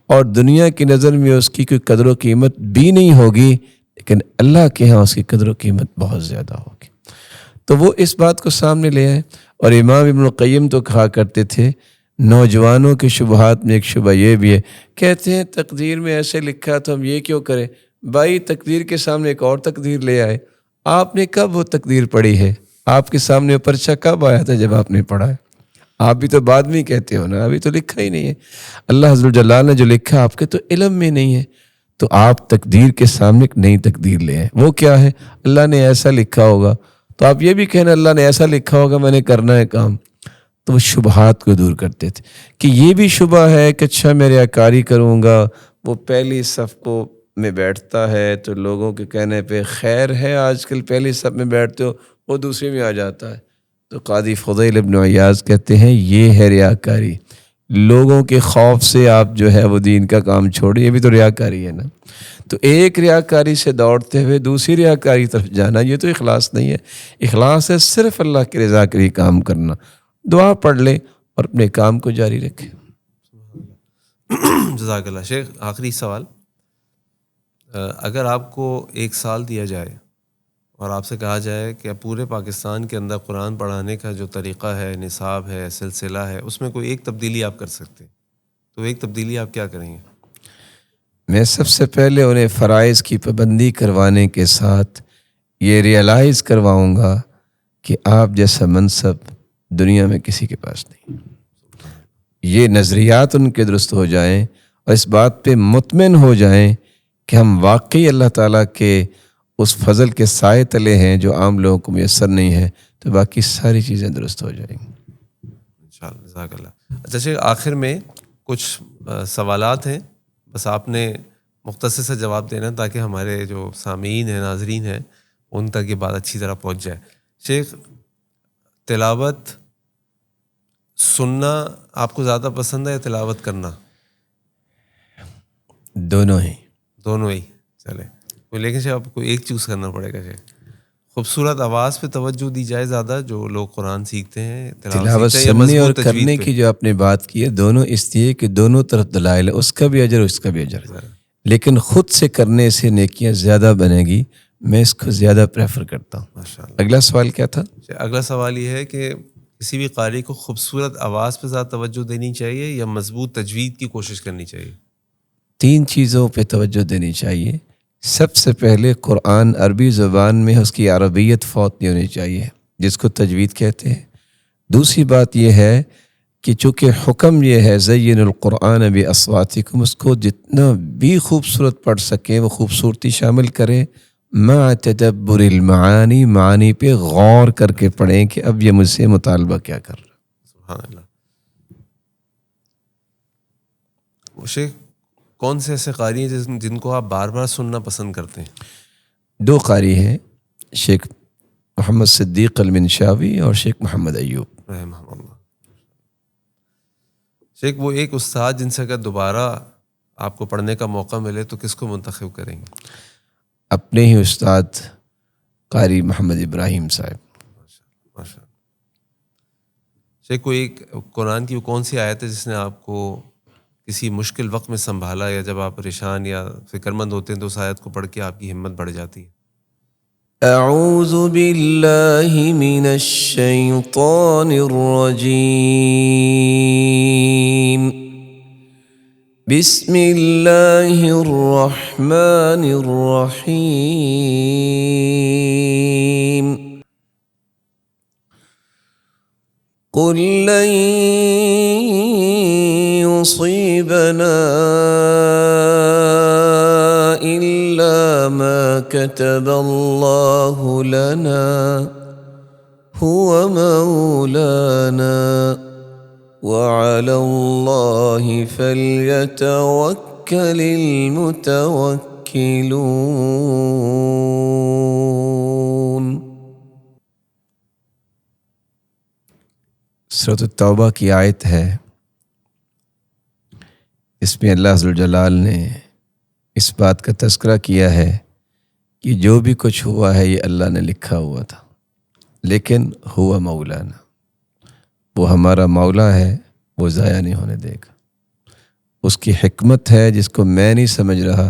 B: اور دنیا کی نظر میں اس کی کوئی قدر و قیمت بھی نہیں ہوگی، لیکن اللہ کے ہاں اس کی قدر و قیمت بہت زیادہ ہوگی۔ تو وہ اس بات کو سامنے لے آئے۔ اور امام ابن القیم تو کہا کرتے تھے، نوجوانوں کے شبہات میں ایک شبہ یہ بھی ہے، کہتے ہیں تقدیر میں ایسے لکھا تو ہم یہ کیوں کریں؟ بھائی تقدیر کے سامنے ایک اور تقدیر لے آئے۔ آپ نے کب وہ تقدیر پڑھی ہے؟ آپ کے سامنے پرچہ کب آیا تھا جب آپ نے پڑھا ہے؟ آپ بھی تو بعد میں ہی کہتے ہو نا، ابھی تو لکھا ہی نہیں ہے۔ اللہ عز و جلال نے جو لکھا آپ کے تو علم میں نہیں ہے، تو آپ تقدیر کے سامنے ایک نئی تقدیر لے آئے۔ وہ کیا ہے؟ اللہ نے ایسا لکھا ہوگا، تو آپ یہ بھی کہنا اللہ نے ایسا لکھا ہوگا، میں نے کرنا ہے کام۔ تو وہ شبہات کو دور کرتے تھے کہ یہ بھی شبہ ہے کہ اچھا میں ریاکاری کروں گا، وہ پہلی صف کو میں بیٹھتا ہے تو لوگوں کے کہنے پہ خیر ہے آج کل پہلی صف میں بیٹھتے ہو، وہ دوسری میں آ جاتا ہے۔ تو قاضی فضیل ابن عیاض کہتے ہیں یہ ہے ریاکاری، لوگوں کے خوف سے آپ جو ہے وہ دین کا کام چھوڑیں، یہ بھی تو ریاکاری ہے نا۔ تو ایک ریاکاری سے دوڑتے ہوئے دوسری ریاکاری طرف جانا، یہ تو اخلاص نہیں ہے۔ اخلاص ہے صرف اللہ کی رضا کے لیے کام کرنا، دعا پڑھ لے اور اپنے کام کو جاری رکھے۔
A: جزاک اللہ۔ شیخ آخری سوال، اگر آپ کو 1 سال دیا جائے اور آپ سے کہا جائے کہ پورے پاکستان کے اندر قرآن پڑھانے کا جو طریقہ ہے، نصاب ہے، سلسلہ ہے، اس میں کوئی ایک تبدیلی آپ کر سکتے، تو ایک تبدیلی آپ کیا کریں گے؟
B: میں سب سے پہلے انہیں فرائض کی پابندی کروانے کے ساتھ یہ ریئلائز کرواؤں گا کہ آپ جیسا منصب دنیا میں کسی کے پاس نہیں۔ یہ نظریات ان کے درست ہو جائیں اور اس بات پہ مطمئن ہو جائیں کہ ہم واقعی اللہ تعالیٰ کے اس فضل کے سائے تلے ہیں جو عام لوگوں کو میسر نہیں ہے، تو باقی ساری چیزیں درست ہو جائیں گی
A: انشاءاللہ۔ جزاک اللہ۔ اچھا شیخ، آخر میں کچھ سوالات ہیں، بس آپ نے مختصر سے جواب دینا تاکہ ہمارے جو سامعین ہیں، ناظرین ہیں، ان تک یہ بات اچھی طرح پہنچ جائے۔ شیخ، تلاوت سننا آپ کو زیادہ پسند ہے یا تلاوت کرنا؟
B: دونوں ہیں۔
A: دونوں ہی چلے، لیکن شیخ آپ کو ایک چوز کرنا پڑے گا۔ شیخ، خوبصورت آواز پہ توجہ دی جائے زیادہ جو لوگ قرآن سیکھتے ہیں،
B: تلاوت
A: سیکھتے ہیں، یا
B: سننے اور
A: مضبوط تجوید
B: کرنے
A: پہ؟
B: کی جو آپ نے بات کی ہے، دونوں اس لیے کہ دونوں طرف دلائل ہے، اس کا بھی اجر اس کا بھی اجر ہے، لیکن خود سے کرنے سے نیکیاں زیادہ بنے گی، میں اس کو زیادہ پریفر کرتا ہوں۔
A: ماشاءاللہ۔
B: اگلا سوال کیا تھا؟
A: اگلا سوال یہ ہے کہ کسی بھی قاری کو خوبصورت آواز پہ زیادہ توجہ دینی چاہیے یا مضبوط تجوید کی کوشش کرنی چاہیے؟
B: 3 چیزوں پہ توجہ دینی چاہیے۔ سب سے پہلے قرآن عربی زبان میں اس کی عربیت فوت نہیں ہونی چاہیے، جس کو تجوید کہتے ہیں۔ دوسری بات یہ ہے کہ چونکہ حکم یہ ہے زین القرآن باصواتکم، اس کو جتنا بھی خوبصورت پڑھ سکیں وہ خوبصورتی شامل کریں، مع تدبر المعانی، معانی پہ غور کر کے پڑھیں کہ اب یہ مجھ سے مطالبہ کیا کر رہا۔
A: سبحان اللہ۔ شیخ، کون سے ایسے قاری ہیں جن کو آپ بار بار سننا پسند کرتے ہیں؟
B: 2 قاری ہیں، شیخ محمد صدیق المنشاوی اور شیخ محمد ایوب
A: رحمہ اللہ۔ شیخ، وہ ایک استاد جن سے اگر دوبارہ آپ کو پڑھنے کا موقع ملے تو کس کو منتخب کریں گے؟
B: اپنے ہی استاد قاری محمد ابراہیم صاحب۔
A: ماشاء اللہ۔ شیخ، کوئی ایک قرآن کی وہ کون سی آیت ہے جس نے آپ کو کسی مشکل وقت میں سنبھالا، یا جب آپ پریشان یا فکر مند ہوتے ہیں تو اس آیت کو پڑھ کے آپ کی ہمت بڑھ جاتی ہے؟
B: اعوذ باللہ من الشیطان الرجیم، بسم اللہ الرحمن الرحیم، قل لن يصيبنا إلا ما كتب الله لنا هو مولانا وعلى الله فليتوكل المتوكلون۔ سورۃ التوبہ کی آیت ہے، اس میں اللہ عز و جلال نے اس بات کا تذکرہ کیا ہے کہ جو بھی کچھ ہوا ہے یہ اللہ نے لکھا ہوا تھا، لیکن ہوا مولانا، وہ ہمارا مولا ہے، وہ ضائع نہیں ہونے دے گا۔ اس کی حکمت ہے جس کو میں نہیں سمجھ رہا،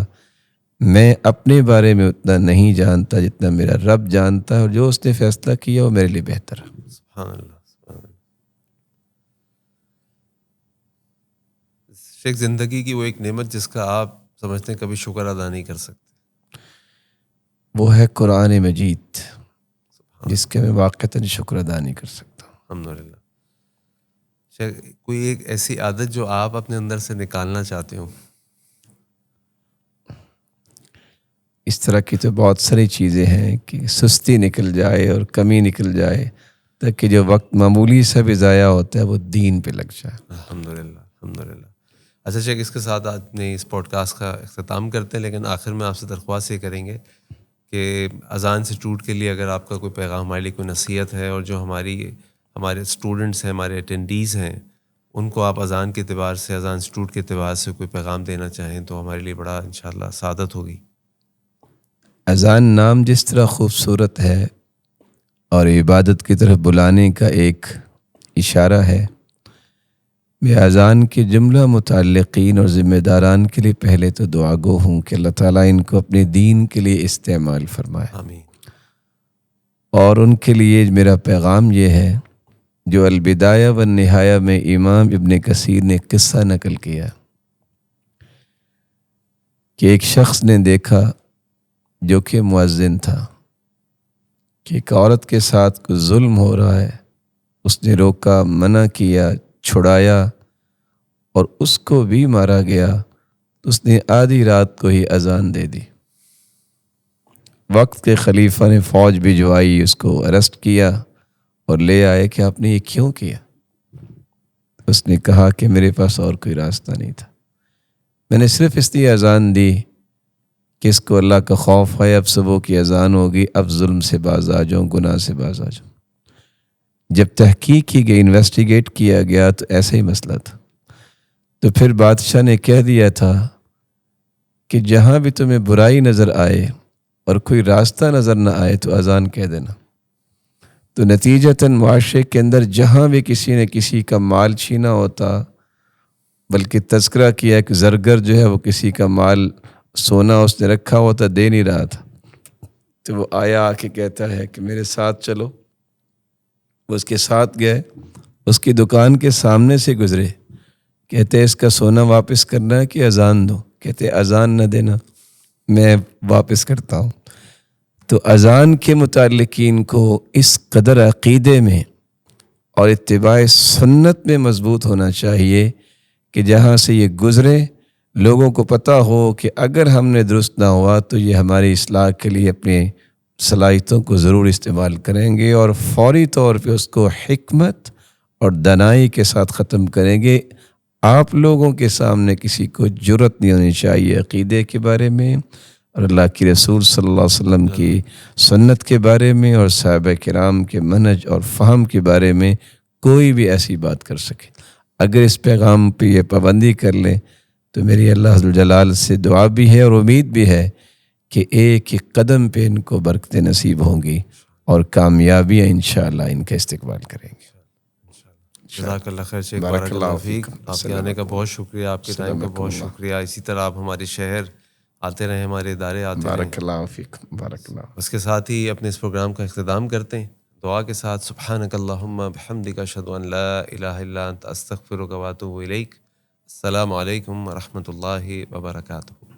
B: میں اپنے بارے میں اتنا نہیں جانتا جتنا میرا رب جانتا ہے، اور جو اس نے فیصلہ کیا وہ میرے لیے بہتر ہے۔
A: سبحان اللہ، سبحان اللہ۔ شیخ، زندگی کی وہ ایک نعمت جس کا آپ سمجھتے ہیں کبھی شکر ادا نہیں کر سکتے،
B: وہ ہے قرآن مجید، جس کے میں واقعتاً شکر ادا نہیں کر سکتا۔
A: الحمدللہ۔ شیخ، کوئی ایک ایسی عادت جو آپ اپنے اندر سے نکالنا چاہتے ہو؟
B: اس طرح کی تو بہت ساری چیزیں ہیں کہ سستی نکل جائے اور کمی نکل جائے، تاکہ جو وقت معمولی سا بھی ضائع ہوتا ہے وہ دین پہ لگ جائے۔
A: الحمدللہ، الحمدللہ۔ اچھا شیخ، اس کے ساتھ آج نے اس پوڈ کاسٹ کا اختتام کرتے ہیں، لیکن آخر میں آپ سے درخواست یہ کریں گے کہ اذان انسٹیٹیوٹ کے لیے اگر آپ کا کوئی پیغام، ہمارے لیے کوئی نصیحت ہے، اور جو ہمارے اسٹوڈنٹس ہیں، ہمارے اٹینڈیز ہیں، ان کو آپ اذان کے اعتبار سے، اذان انسٹیٹیوٹ کے اعتبار سے کوئی پیغام دینا چاہیں تو ہمارے لیے بڑا انشاءاللہ سعادت ہوگی۔
B: اذان نام جس طرح خوبصورت ہے اور عبادت کی طرف بلانے کا ایک اشارہ ہے۔ میں اذان کے جملہ متعلقین اور ذمہ داران کے لیے پہلے تو دعا گو ہوں کہ اللہ تعالیٰ ان کو اپنے دین کے لیے استعمال فرمائے،
A: آمین۔
B: اور ان کے لیے میرا پیغام یہ ہے جو البدایہ والنہایہ میں امام ابن کثیر نے قصہ نقل کیا کہ ایک شخص نے دیکھا جو کہ مؤذن تھا کہ ایک عورت کے ساتھ کچھ ظلم ہو رہا ہے، اس نے روکا، منع کیا، چھڑایا اور اس کو بھی مارا گیا۔ اس نے آدھی رات کو ہی اذان دے دی۔ وقت کے خلیفہ نے فوج بھجوائی، اس کو اریسٹ کیا اور لے آئے کہ آپ نے یہ کیوں کیا؟ اس نے کہا کہ میرے پاس اور کوئی راستہ نہیں تھا، میں نے صرف اس لیے اذان دی کہ اس کو اللہ کا خوف ہے، اب صبح کی اذان ہوگی، اب ظلم سے باز آ جاؤں، گناہ سے باز آ جاؤں۔ جب تحقیق کی گئی، انویسٹیگیٹ کیا گیا تو ایسا ہی مسئلہ تھا۔ تو پھر بادشاہ نے کہہ دیا تھا کہ جہاں بھی تمہیں برائی نظر آئے اور کوئی راستہ نظر نہ آئے تو اذان کہہ دینا۔ تو نتیجتاً معاشرے کے اندر جہاں بھی کسی نے کسی کا مال چھینا ہوتا، بلکہ تذکرہ کیا کہ زرگر جو ہے وہ کسی کا مال سونا اس نے رکھا ہوتا، دے نہیں رہا تھا، تو وہ آیا آ کے کہتا ہے کہ میرے ساتھ چلو۔ وہ اس کے ساتھ گئے، اس کی دکان کے سامنے سے گزرے، کہتے اس کا سونا واپس کرنا ہے کہ اذان دو؟ کہتے اذان نہ دینا، میں واپس کرتا ہوں۔ تو اذان کے متعلقین کو اس قدر عقیدے میں اور اتباع سنت میں مضبوط ہونا چاہیے کہ جہاں سے یہ گزرے لوگوں کو پتہ ہو کہ اگر ہم نے درست نہ ہوا تو یہ ہماری اصلاح کے لیے اپنے صلاحیتوں کو ضرور استعمال کریں گے اور فوری طور پہ اس کو حکمت اور دانائی کے ساتھ ختم کریں گے۔ آپ لوگوں کے سامنے کسی کو جرأت نہیں ہونی چاہیے عقیدے کے بارے میں اور اللہ کی رسول صلی اللہ علیہ وسلم کی سنت کے بارے میں اور صحابہ کرام کے منہج اور فہم کے بارے میں کوئی بھی ایسی بات کر سکے۔ اگر اس پیغام پہ یہ پابندی کر لیں تو میری اللہ عز و جلال سے دعا بھی ہے اور امید بھی ہے کہ ایک ایک قدم پہ ان کو برکتیں نصیب ہوں گی اور کامیابیاں انشاءاللہ ان کا استقبال کریں گے۔
A: جزاک اللہ خیر شیخ،
B: بارک
A: بارک
B: اللہ
A: اللہ فیک۔
B: فیکم۔
A: آپ کے آنے کا بہت شکریہ، آپ کے ٹائم کا بہت شکریہ۔ اسی طرح آپ ہمارے شہر آتے رہیں، ہمارے ادارے آتے رہیں۔
B: بارک اللہ فیکم، بارک اللہ۔
A: اس کے ساتھ ہی اپنے اس پروگرام کا اختتام کرتے ہیں دعا کے ساتھ۔ سبحانک اللہم بحمدک، اشہد ان لا الہ الا انت، استغفرک واتوب الیک۔ السلام علیکم ورحمۃ اللہ وبرکاتہ۔